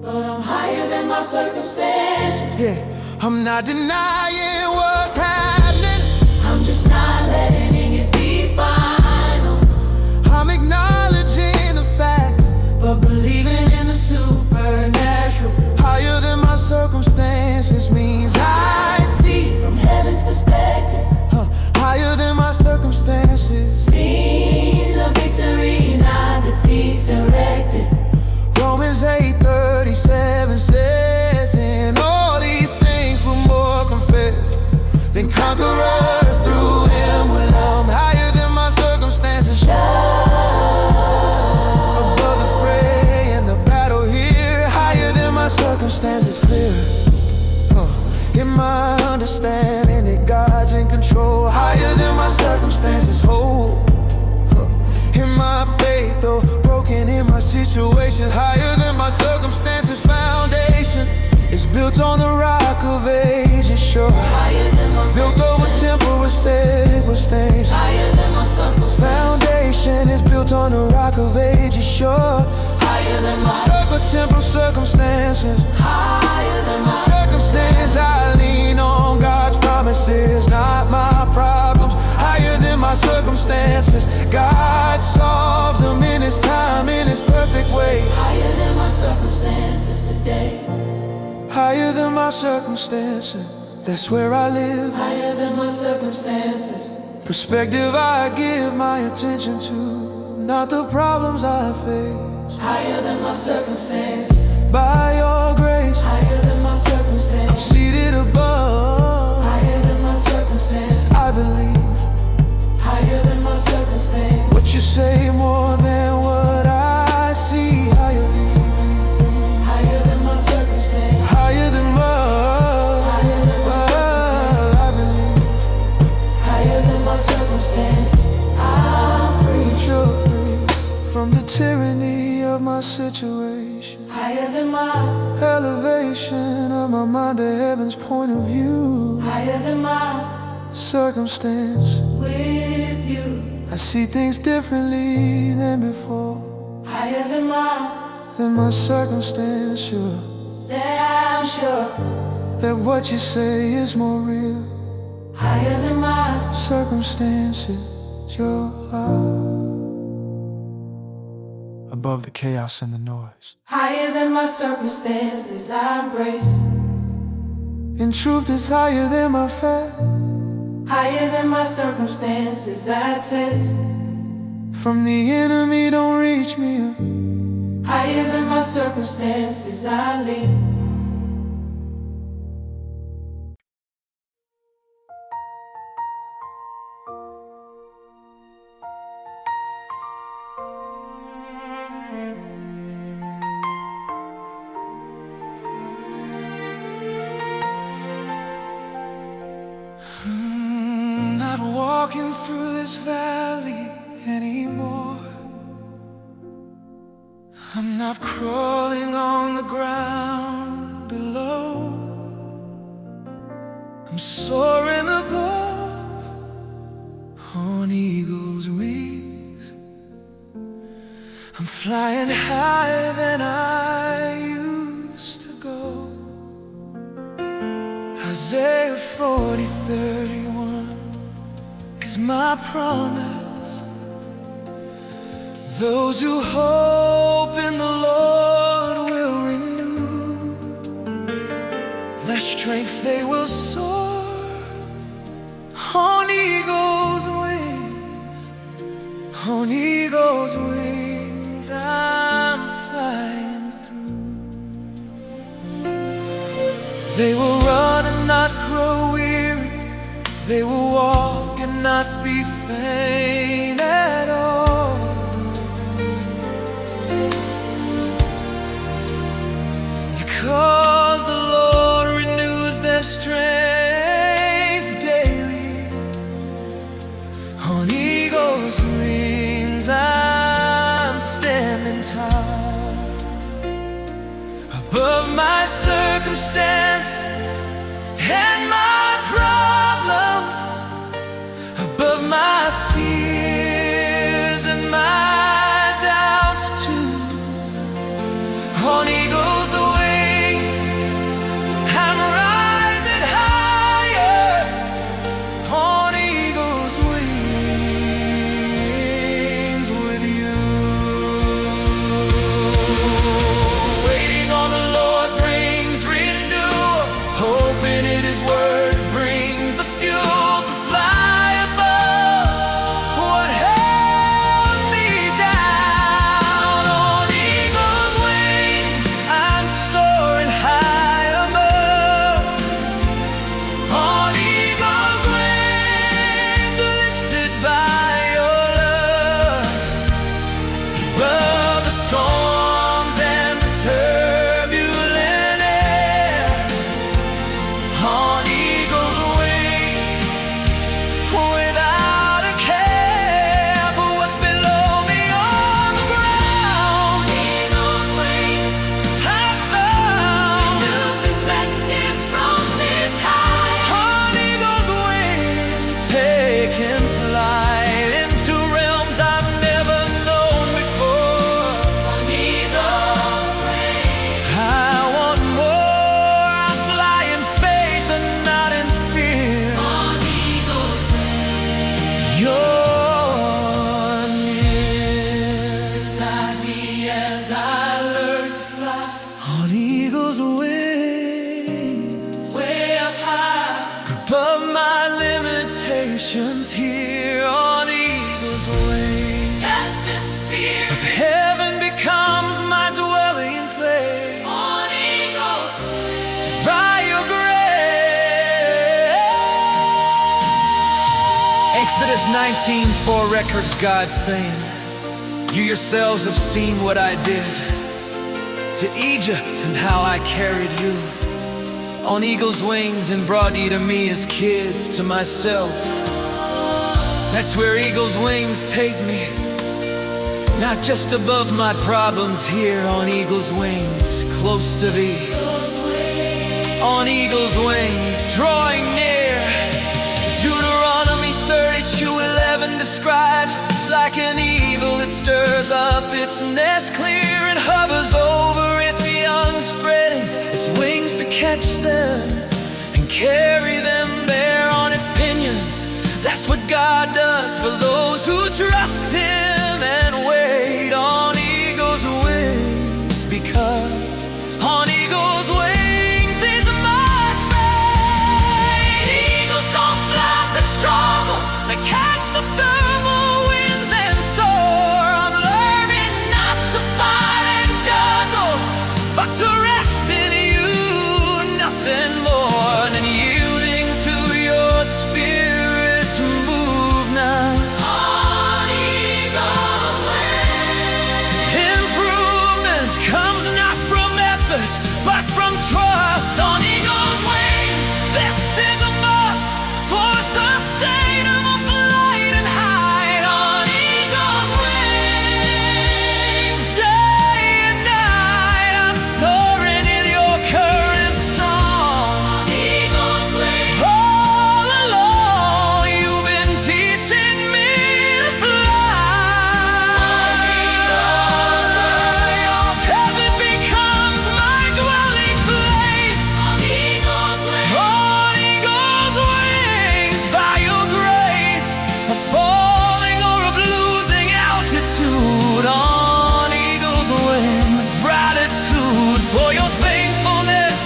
A: but I'm higher than my circumstances. Yeah, I'm not denying what's happening, I'm just not letting it be final. I'm acknowledging the facts, but believing in the supernatural. Higher than my circumstances means I see from heaven's perspective. Higher than my circumstances means a victory, not defeats directed. Romans 8:37 says, in all these things we're more confessed than conquerors through him who loved me. Higher than my circumstances, above the fray and the battle here. Higher than my circumstances, clear in my understanding that God's in control. Higher than my circumstances, hope in my faith, though broken in my situation. Higher than my circumstances, foundation is built on the rock of ages sure. Higher than my built over temporary stains. Higher than my circumstances. Foundation is built on the rock of ages sure. Higher than my temporal circumstances. Higher than my circumstances. I lean on God's promises, not my problem. God solves them in His time, in His perfect way.
B: Higher than my circumstances today.
A: Higher than my circumstances, that's where I live.
B: Higher than my circumstances.
A: Perspective I give my attention to, not the problems I face.
B: Higher than my circumstances.
A: By your grace,
B: Higher than my circumstances.
A: I'm seated above.
B: Higher than my circumstances.
A: I believe
B: Higher than my circumstances.
A: what you say more than what I see. Higher
B: than my circumstances.
A: higher than my,
B: Higher than my circumstances.
A: I believe
B: Higher than my circumstances. I'm free.
A: you're free from the tyranny of my situation.
B: Higher than my.
A: Elevation of my mind to heaven's point of view.
B: Higher than my.
A: Circumstance,
B: With you.
A: I see things differently than before.
B: Higher
A: Than my circumstance, sure
B: than I'm sure.
A: that what you say is more real.
B: Higher than my.
A: Circumstances, your love above the chaos and the noise.
B: Higher than my circumstances, I embrace.
A: In truth, it's higher than my faith.
B: Higher than my circumstances, I test.
A: From the enemy, don't reach me.
B: Higher than my circumstances, I leap.
A: Not walking through this valley anymore. I'm not crawling on the ground below. I'm soaring above on eagle's wings. I'm flying higher than I used to go. Isaiah 40:31 is my promise. Those who hope in the Lord will renew their strength, they will soar on eagle's wings. On eagle's wings, I'm flying through. They will run and not grow weary. They will walk and not be faint at all. Because the Lord renews their strength daily. On eagle's wings, I'm standing tall above my circumstances and my problems, above my fears and my doubts too. On eagle's wings, I'm rising higher. On eagle's wings with you. Waiting on the Lord brings renewal. Hoping in His word brings the fuel to fly above what held me down. On eagle's wings, Exodus 19:4 records God saying, "You yourselves have seen what I did to Egypt and how I carried you on eagle's wings and brought you to me as kids to myself." That's where eagle's wings take me, not just above my problems here on eagle's wings, close to thee. On eagle's wings, drawing near. Deuteronomy 32:11 describes, like an eagle it stirs up its nest clear and hovers over its young, spreading its wings to catch them and carry them there on its pinions. That's what God does for those who trust Him and wait on eagle's wings, because on eagle's wings is my faith. Eagles don't fly but struggle, they catch the thermal winds and soar. I'm learning not to fight and juggle, but to rest in you, nothing more than yielding to your spirit to move now. On eagle's wings, improvement comes not from effort, but from trust. On eagle's wings, this is a must for sustainable flight and height. On eagle's wings, day and night, I'm soaring in your current strong. On eagle's wings, all along, you've been teaching me to fly. On eagle's wings, heaven becomes my dwelling place. On eagle's wings, on eagle's wings, by your grace, of falling or of losing altitude. On eagle's wings, gratitude for your faithfulness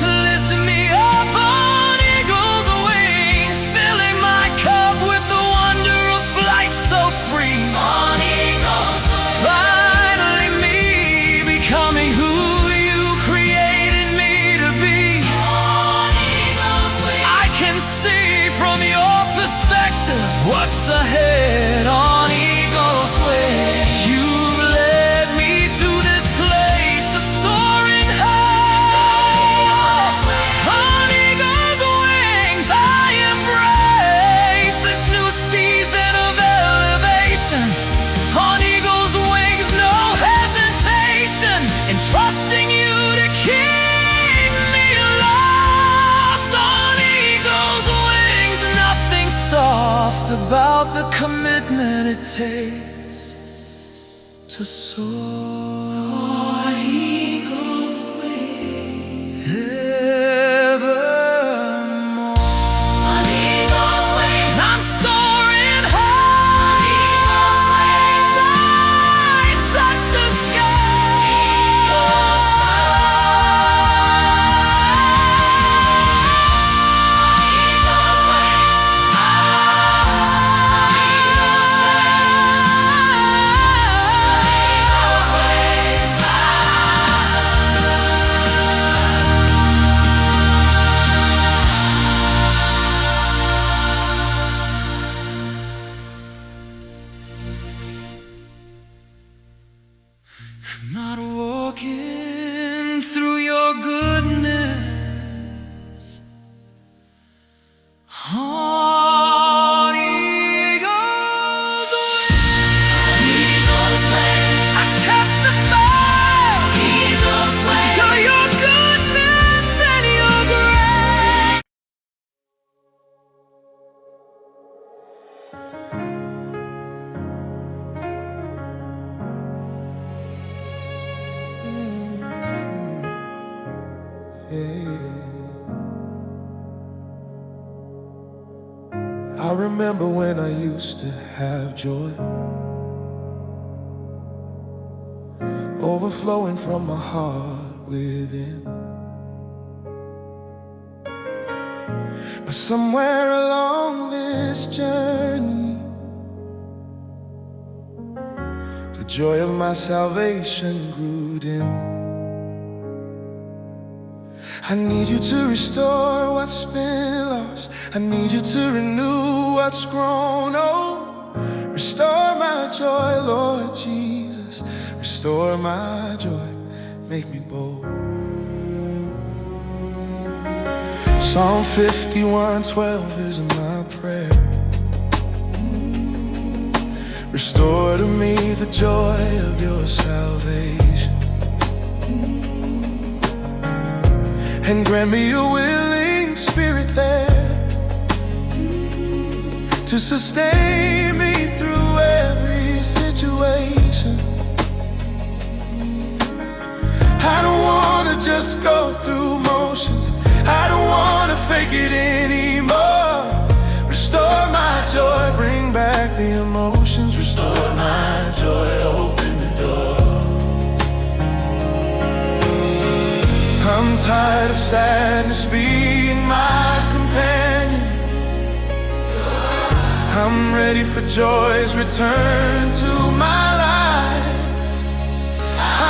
A: to lift me up. On eagle's wings, filling my cup with the wonder of flight so free. On eagle's wings, finally me becoming who you created me to be. On eagle's wings, I can see from your perspective what's ahead. On eagle's wings, you've led me to this place of soaring high. On eagle's wings, I embrace this new season of elevation. On eagle's wings, no hesitation in trusting you to keep me aloft. On eagle's wings, nothing soft about the commitment it takes to soar. On eagle's wings, evermore. On eagle's wings, I'm soaring high. On eagle's wings, I touch the sky. Eagle's wings, not walking through your goodness. On eagle's wings, I testify to your goodness and your grace. I remember when I used to have joy overflowing from my heart within. But somewhere along this journey, the joy of my salvation grew dim. I need you to restore what's been lost. I need you to renew what's grown old. Restore my joy, Lord Jesus. Restore my joy, make me bold. Psalm 51:12 is my prayer. Restore to me the joy of your salvation, and grant me a willing spirit there to sustain me through every situation. I don't wanna just go through motions. I don't wanna fake it anymore. Restore my joy, bring back the emotions. Restore my joy, open the door. I'm tired of sadness being my companion. I'm ready for joy's return to my life.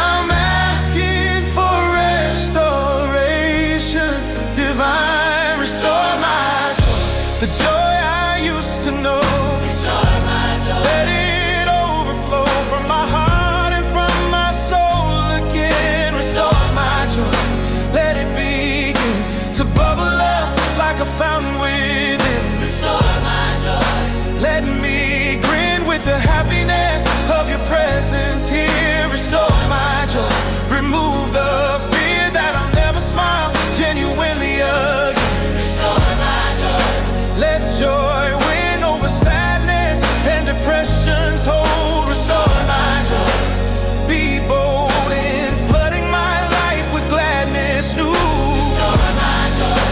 A: I'm asking for restoration divine. Restore my joy, the joy I used to know. Restore my joy. Let it overflow from my heart and from my soul again. Restore my joy. Let it begin to bubble up like a fountain within. Restore my joy. Let me grin with the happiness of your presence here. Restore my joy. Remove the fear that I'll never smile genuinely again. Restore my joy. Let joy win over sadness and depression's hold. Restore my joy. Be bold in flooding my life with gladness new. Restore my joy.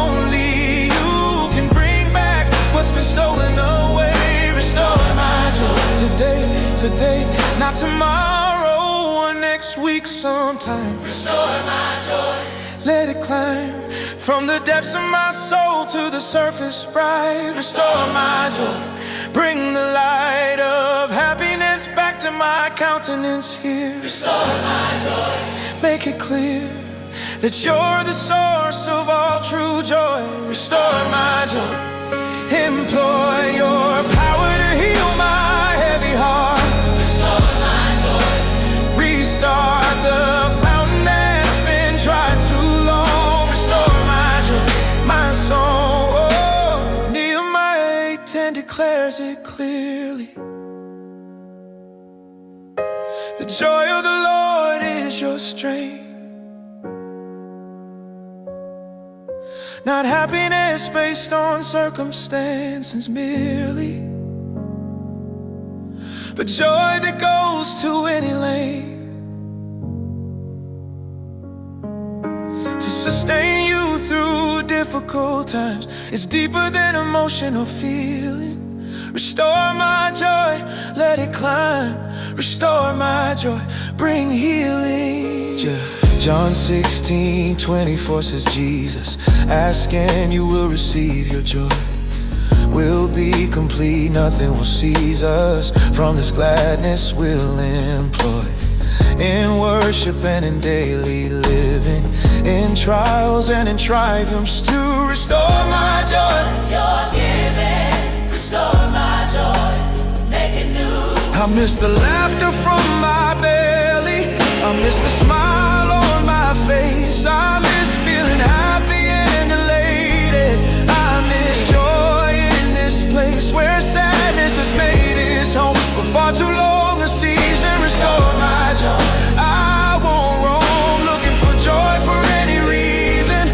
A: Only you can bring back what's been stolen away. Restore my joy. Today, not tomorrow or next week sometime. Restore my joy. Let it climb from the depths of my soul to the surface bright. Restore my joy. Bring the light of happiness back to my countenance here. Restore my joy. Make it clear that you're the source of all true joy. Restore my joy. Employ your power to heal my heavy heart. Restore my joy. Restart the fountain that's been dried too long. Restore my joy, my soul. Oh, Nehemiah 8:10 declares it clearly. The joy of the Lord is your strength. Not happiness based on circumstances merely, but joy that goes to any length to sustain you through difficult times. It's deeper than emotion or feeling. Restore my joy, let it climb. Restore my joy, bring healing. John 16:24 says Jesus, ask and you will receive your joy. We'll be complete, nothing will seize us from this gladness we'll employ. In worship and in daily living, in trials and in triumphs to restore my joy.
B: You're giving, restore my joy, make it new.
A: I miss the laughter from my belly, I miss the smile on my face, I miss feeling happy and elated. I miss joy in this place where sadness has made its home for far too long a season. Restore my joy. I won't roam looking for joy for any reason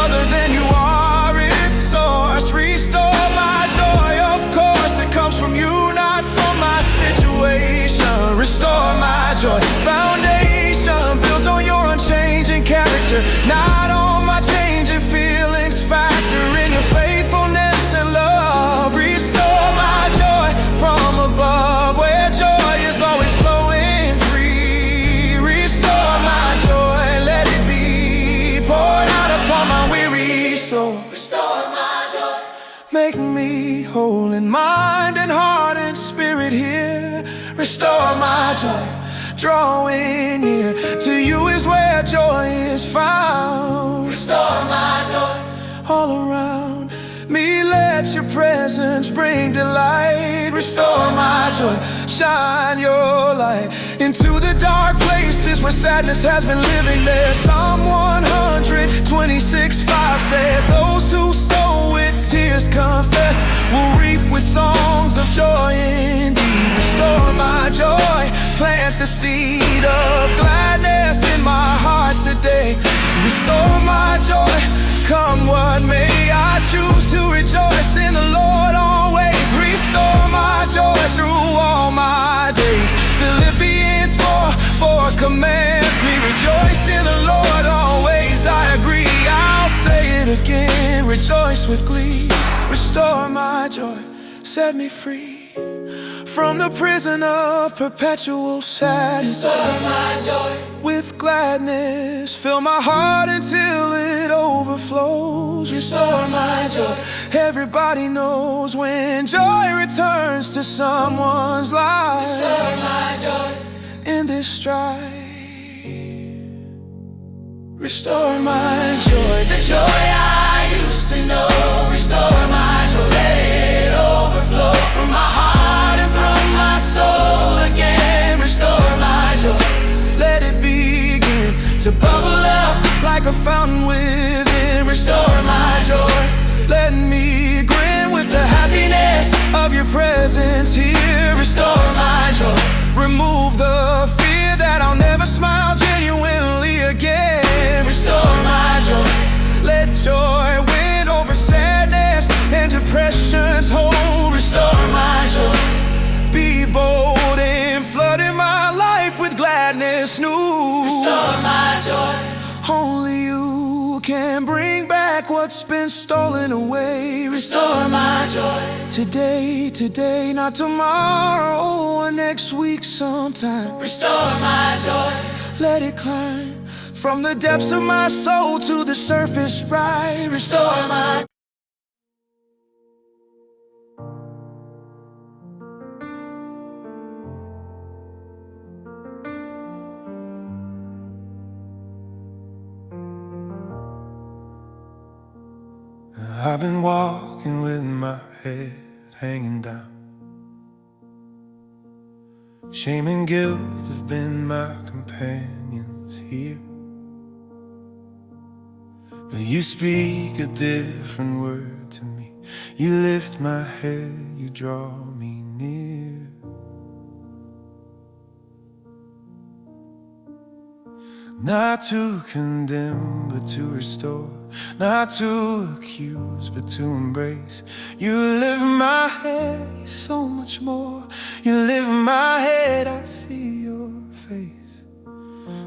A: other than you are its source. Restore my joy, of course it comes from you, not from my situation. Restore my joy, foundation built on your unchanging character, not on my changing feelings. Factor in your faithfulness and love. Restore my joy from above, where joy is always flowing free. Restore my joy, let it be poured out upon my weary soul.
B: Restore my joy.
A: Make me whole in mind and heart and spirit here. Restore my joy. Drawing near to you is where joy is found. presence bring delight. Restore my joy, shine your light into the dark places where sadness has been living there. Psalm 126:5 says, those who sow with tears confess will reap with songs of joy indeed. Restore my joy, plant the seed of gladness in my heart today. Restore my joy, come what may. I choose to rejoice in the Lord always. Restore my joy through all my days. Philippians 4:4 commands me, rejoice in the Lord always. I agree, I'll say it again, rejoice with glee. Restore my joy, set me free from the prison of perpetual sadness.
B: Restore my joy
A: with gladness, fill my heart until it overflows. Restore my joy. Everybody knows when joy returns to someone's life.
B: Restore my joy
A: in this strife. Restore my joy, the joy I used to know. Restore my joy, let it overflow from my heart and from my soul again. Restore my joy, let it begin to bubble up like a fountain within. Restore my joy, let me grin with the happiness of your presence here. Restore my joy, remove the fear that I'll never smile genuinely again. Restore my joy, let joy win over sadness and depression's hold. Restore my joy, be bold and flooding my life with gladness new.
B: Restore my joy,
A: only you can bring back what's been stolen away.
B: Restore my joy
A: today, not tomorrow or next week sometime.
B: Restore my joy,
A: let it climb from the depths of my soul to the surface bright. Restore my I've been walking with my head hanging down. Shame and guilt have been my companions here, but you speak a different word to me. You lift my head, you draw me near. Not to condemn, but to restore. Not to accuse, but to embrace. You lift my head, so much more. You lift my head, I see your face.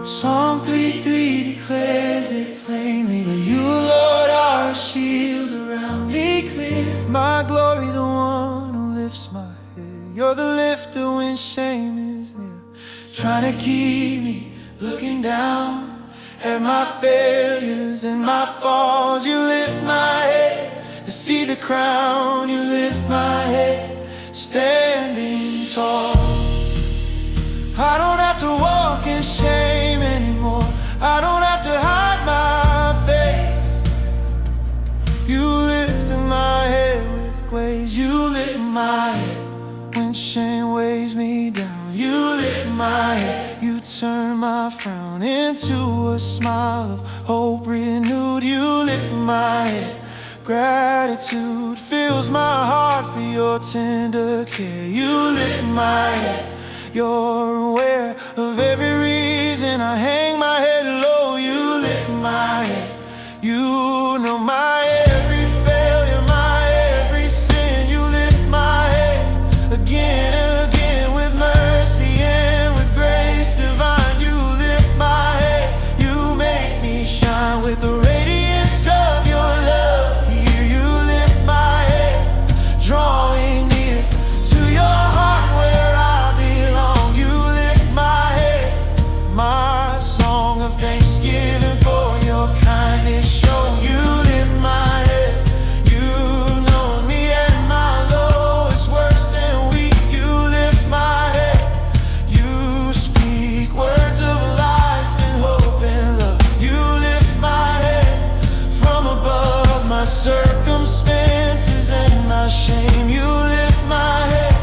A: Psalm 3:3 declares it plainly, but you, Lord, are a shield around me clear. My glory, the one who lifts my head. You're the lifter when shame is near, trying to keep me looking down at my failures and my falls. You lift my head to see the crown. You lift my head, standing tall. I don't have to walk in shame anymore. I don't have to hide my face. You lift my head with grace. You lift my head when shame weighs me down. You lift my head, you turn my frown into a smile of hope renewed. You lift my head, gratitude fills my heart for your tender care. You lift my head, you're aware of every reason I hang my head low. You lift my head, you know my every failure, my every sin. You lift my head again and again with mercy and with grace divine. You lift my head, you make me shine with the radiance of your love. Here you lift my head, drawing near to your heart where I belong. You lift my head, my song of thanksgiving for your kindness shown. You lift my head, you know me at my lowest, worst and weak. You lift my head, you speak words of life and hope and love. You lift my head from above my circumstances and my shame. You lift my head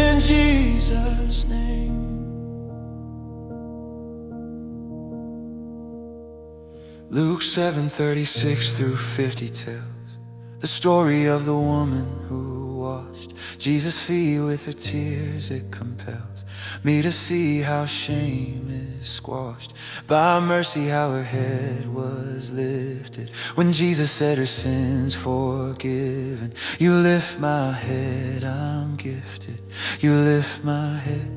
A: in Jesus' name. Luke 7:36 through 50 tells the story of the woman who washed Jesus' feet with her tears. It compels me to see how shame is squashed by mercy, how her head was lifted when Jesus said her sins forgiven. You lift my head, I'm gifted. You lift my head,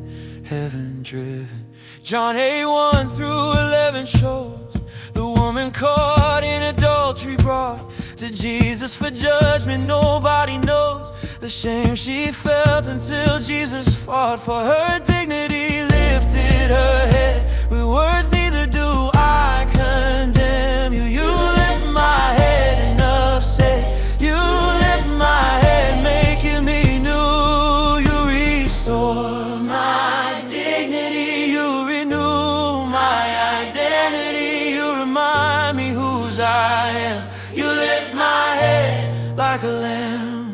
A: heaven driven. John 8:1 through 11 shows the woman caught in adultery brought to Jesus for judgment. Nobody knows the shame she felt until Jesus fought for her dignity, lifted her head with words neither do I condemn you. You lift my head, enough said. You lift my head, making me new. You restore my dignity. You renew my identity. You remind me whose I am. You lift my head like a lamb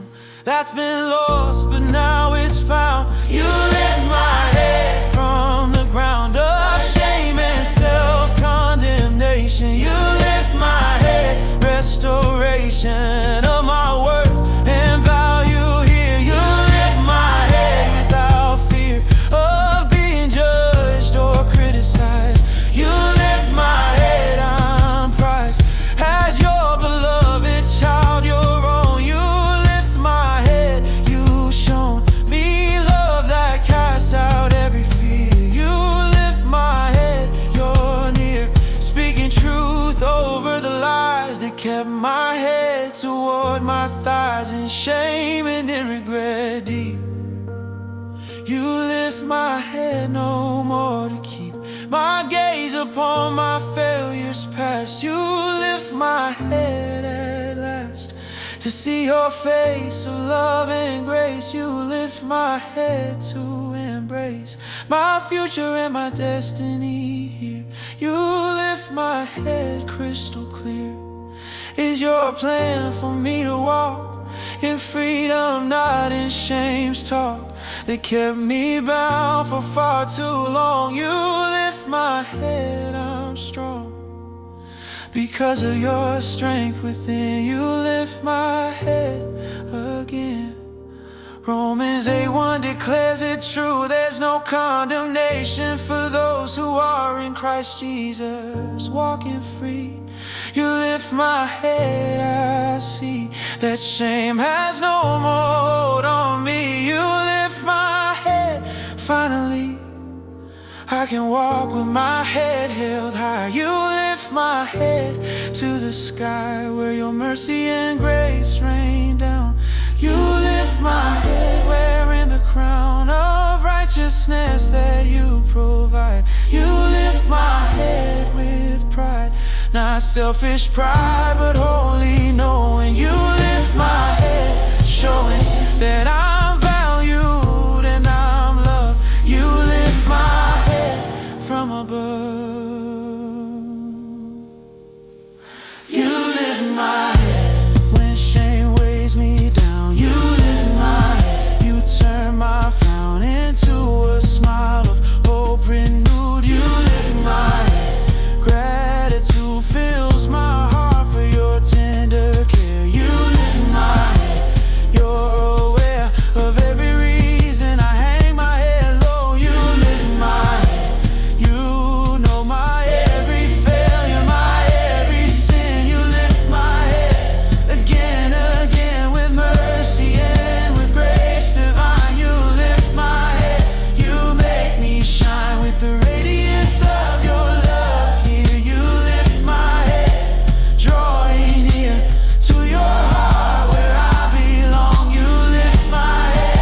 A: that's been lost but now is found. You lift my head from the ground of shame and self-condemnation. You lift my head, restoration of my worth and value here. You lift my head without fear of being judged or criticized. You lift my head, I'm prized as your beloved child, your own. You lift my head, you've shown me love that casts out every fear. You lift my head, you're near, speaking truth over the lies that kept my head toward my thighs in shame and in regret deep. You lift my head, no more to keep my gaze upon my failures past. You lift my head at last to see your face of love and grace. You lift my head to embrace my future and my destiny here. You lift my head crystal clear. Is your plan for me to walk in freedom, not in shame's talk that kept me bound for far too long? You lift my head, I'm strong because of your strength within. You lift my head again. Romans 8:1 declares it true. There's no condemnation for those who are in Christ Jesus, walking free. You lift my head, I see that shame has no more hold on me. You lift my head, finally I can walk with my head held high. You lift my head to the sky where your mercy and grace rain down. You lift my head wearing the crown of righteousness that you provide. You lift my head with pride, not selfish pride but holy knowing. You lift my head, showing that I'm valued and I'm loved. You lift my head from above. You lift my head when shame weighs me down. You lift my head, you turn my frown into a smile of hope renewed. You lift my head, gratitude fills my heart for your tender care. You lift my head, you're aware of every reason I hang my head low. You lift my head, you know my every failure, my every sin. You lift my head again, again with mercy and with grace divine. You lift my head, you make me shine with the radiance of your love here. You lift my head, drawing near to your heart where I belong. You lift my head,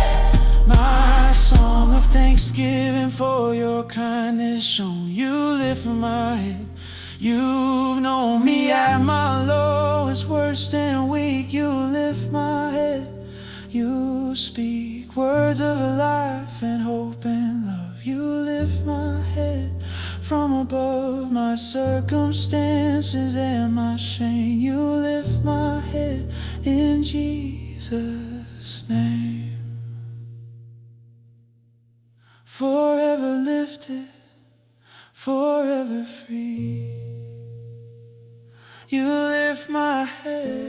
A: my song of thanksgiving for your kindness shown. You lift my head, you've known me at my lowest, worst and weak. You lift my head, you speak words of life and hope and love. You lift my head from above my circumstances and my shame. You lift my head in Jesus' name. forever lifted, forever free. You lift my head.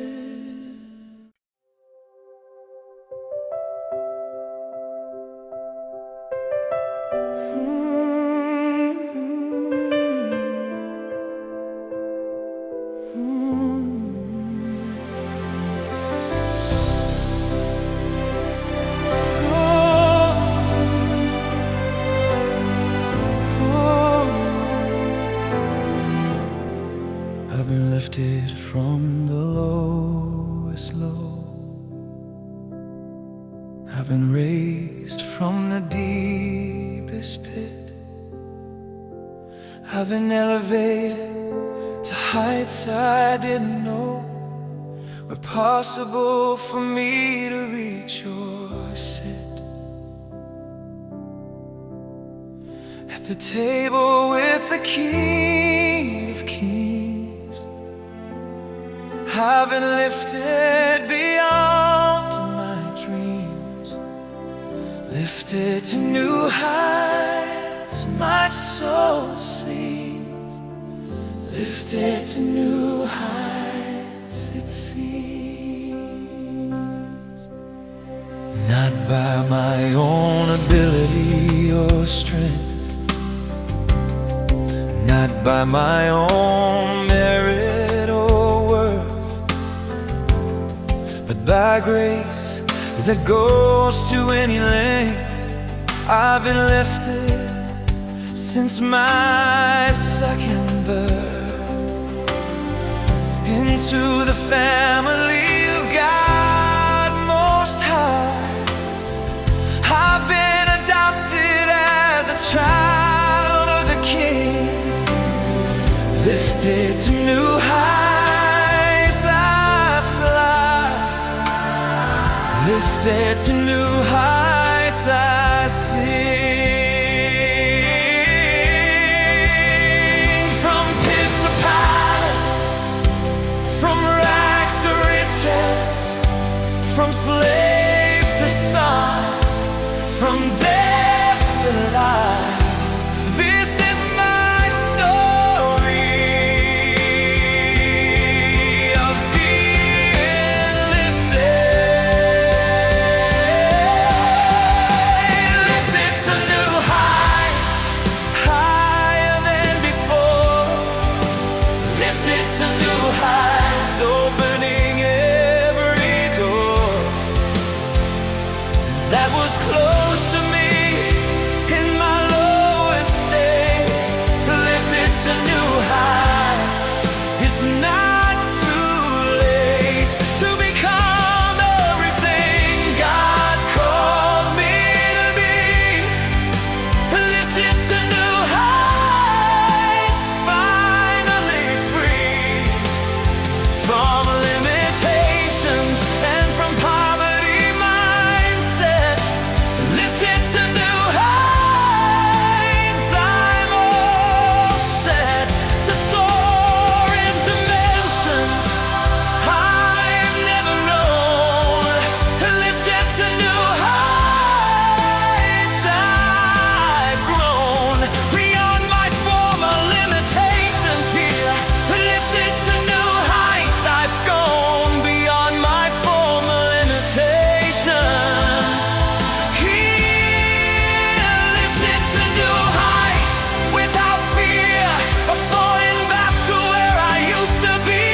A: I've been lifted from the lowest low. I've been raised from the deepest pit. I've been elevated to heights I didn't know were possible for me to reach or sit. At the table with the King of Kings, I've been lifted beyond my dreams, lifted to new heights my soul sings, lifted to new heights it seems. Not by my own ability or strength, not by my own merit or worth, but by grace that goes to any length. I've been lifted since my second birth into the family of God Most High. I've been adopted as a child of the King, lifted to new heights I fly, lifted to new heights I sing. From pit to palace, from rags to riches, from slave to son, from death to life. This is my story of being lifted to new heights, higher than before, lifted to new heights, opening every door that was close to me in my lowest state. Lifted to new heights, it's not too late to become everything God called me to be. Lifted to new heights, finally free from limitations and from poverty mindset. Lifted to new heights, I'm all set to soar in dimensions I've never known. Lifted to new heights, I've grown beyond my former limitations here. Lifted to new heights, I've gone beyond my former limitations. Here, lifted to new heights, without fear of falling back to where I used to be.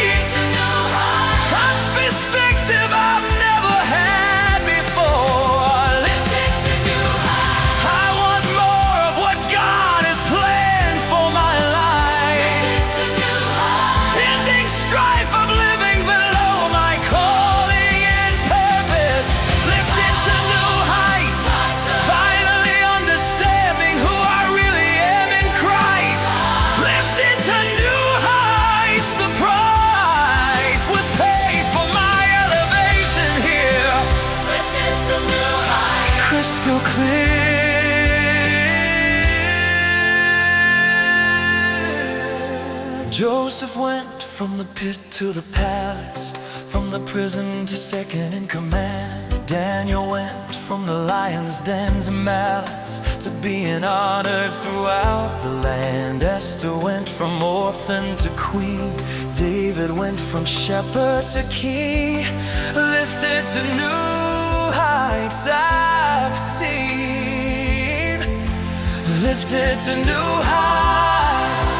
A: Touch perspective I've never had before. Lifted to new heights, I want more of what God has planned for my life. Lifted to new heights, ending strife of living below my calling and purpose. Lifted to new heights, finally understanding who I really am in Christ. Lifted to new heights, the price was paid for my elevation here. Lifted to new heights, crystal clear. Joseph went from the pit to the palace, from the prison to second in command. Daniel went from the lion's dens and mouths to being honored throughout the land. Esther went from orphan to queen. David went from shepherd to king, lifted to new heights I've seen, lifted to new heights.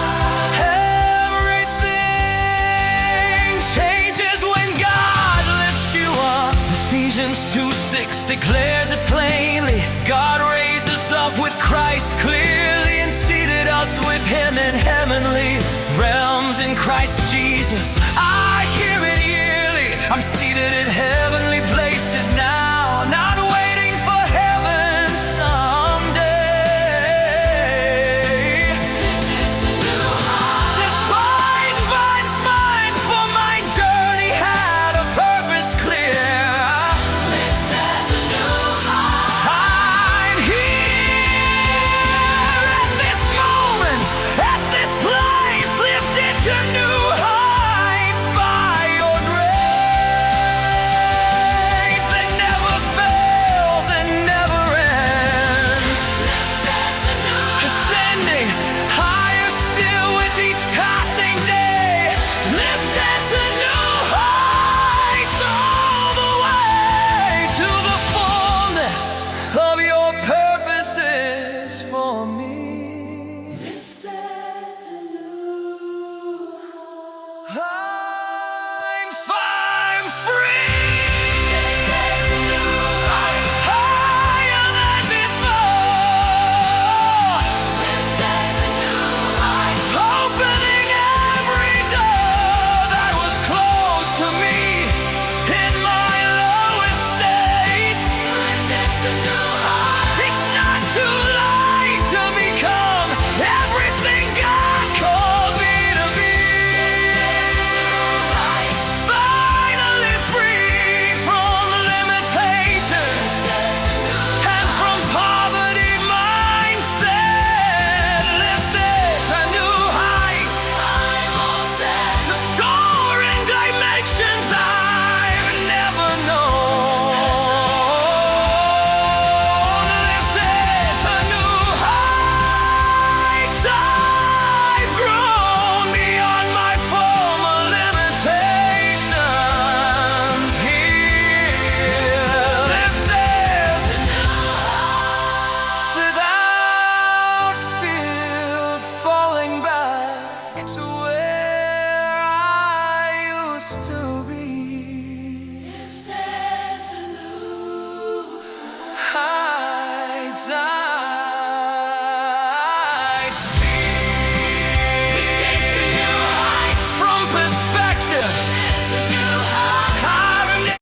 A: Everything changes when God lifts you up. Ephesians 2:6 declares it plainly. God raised us up with Christ clearly and seated us with Him in heavenly realms in Christ Jesus. I hear it yearly, I'm seated in heaven.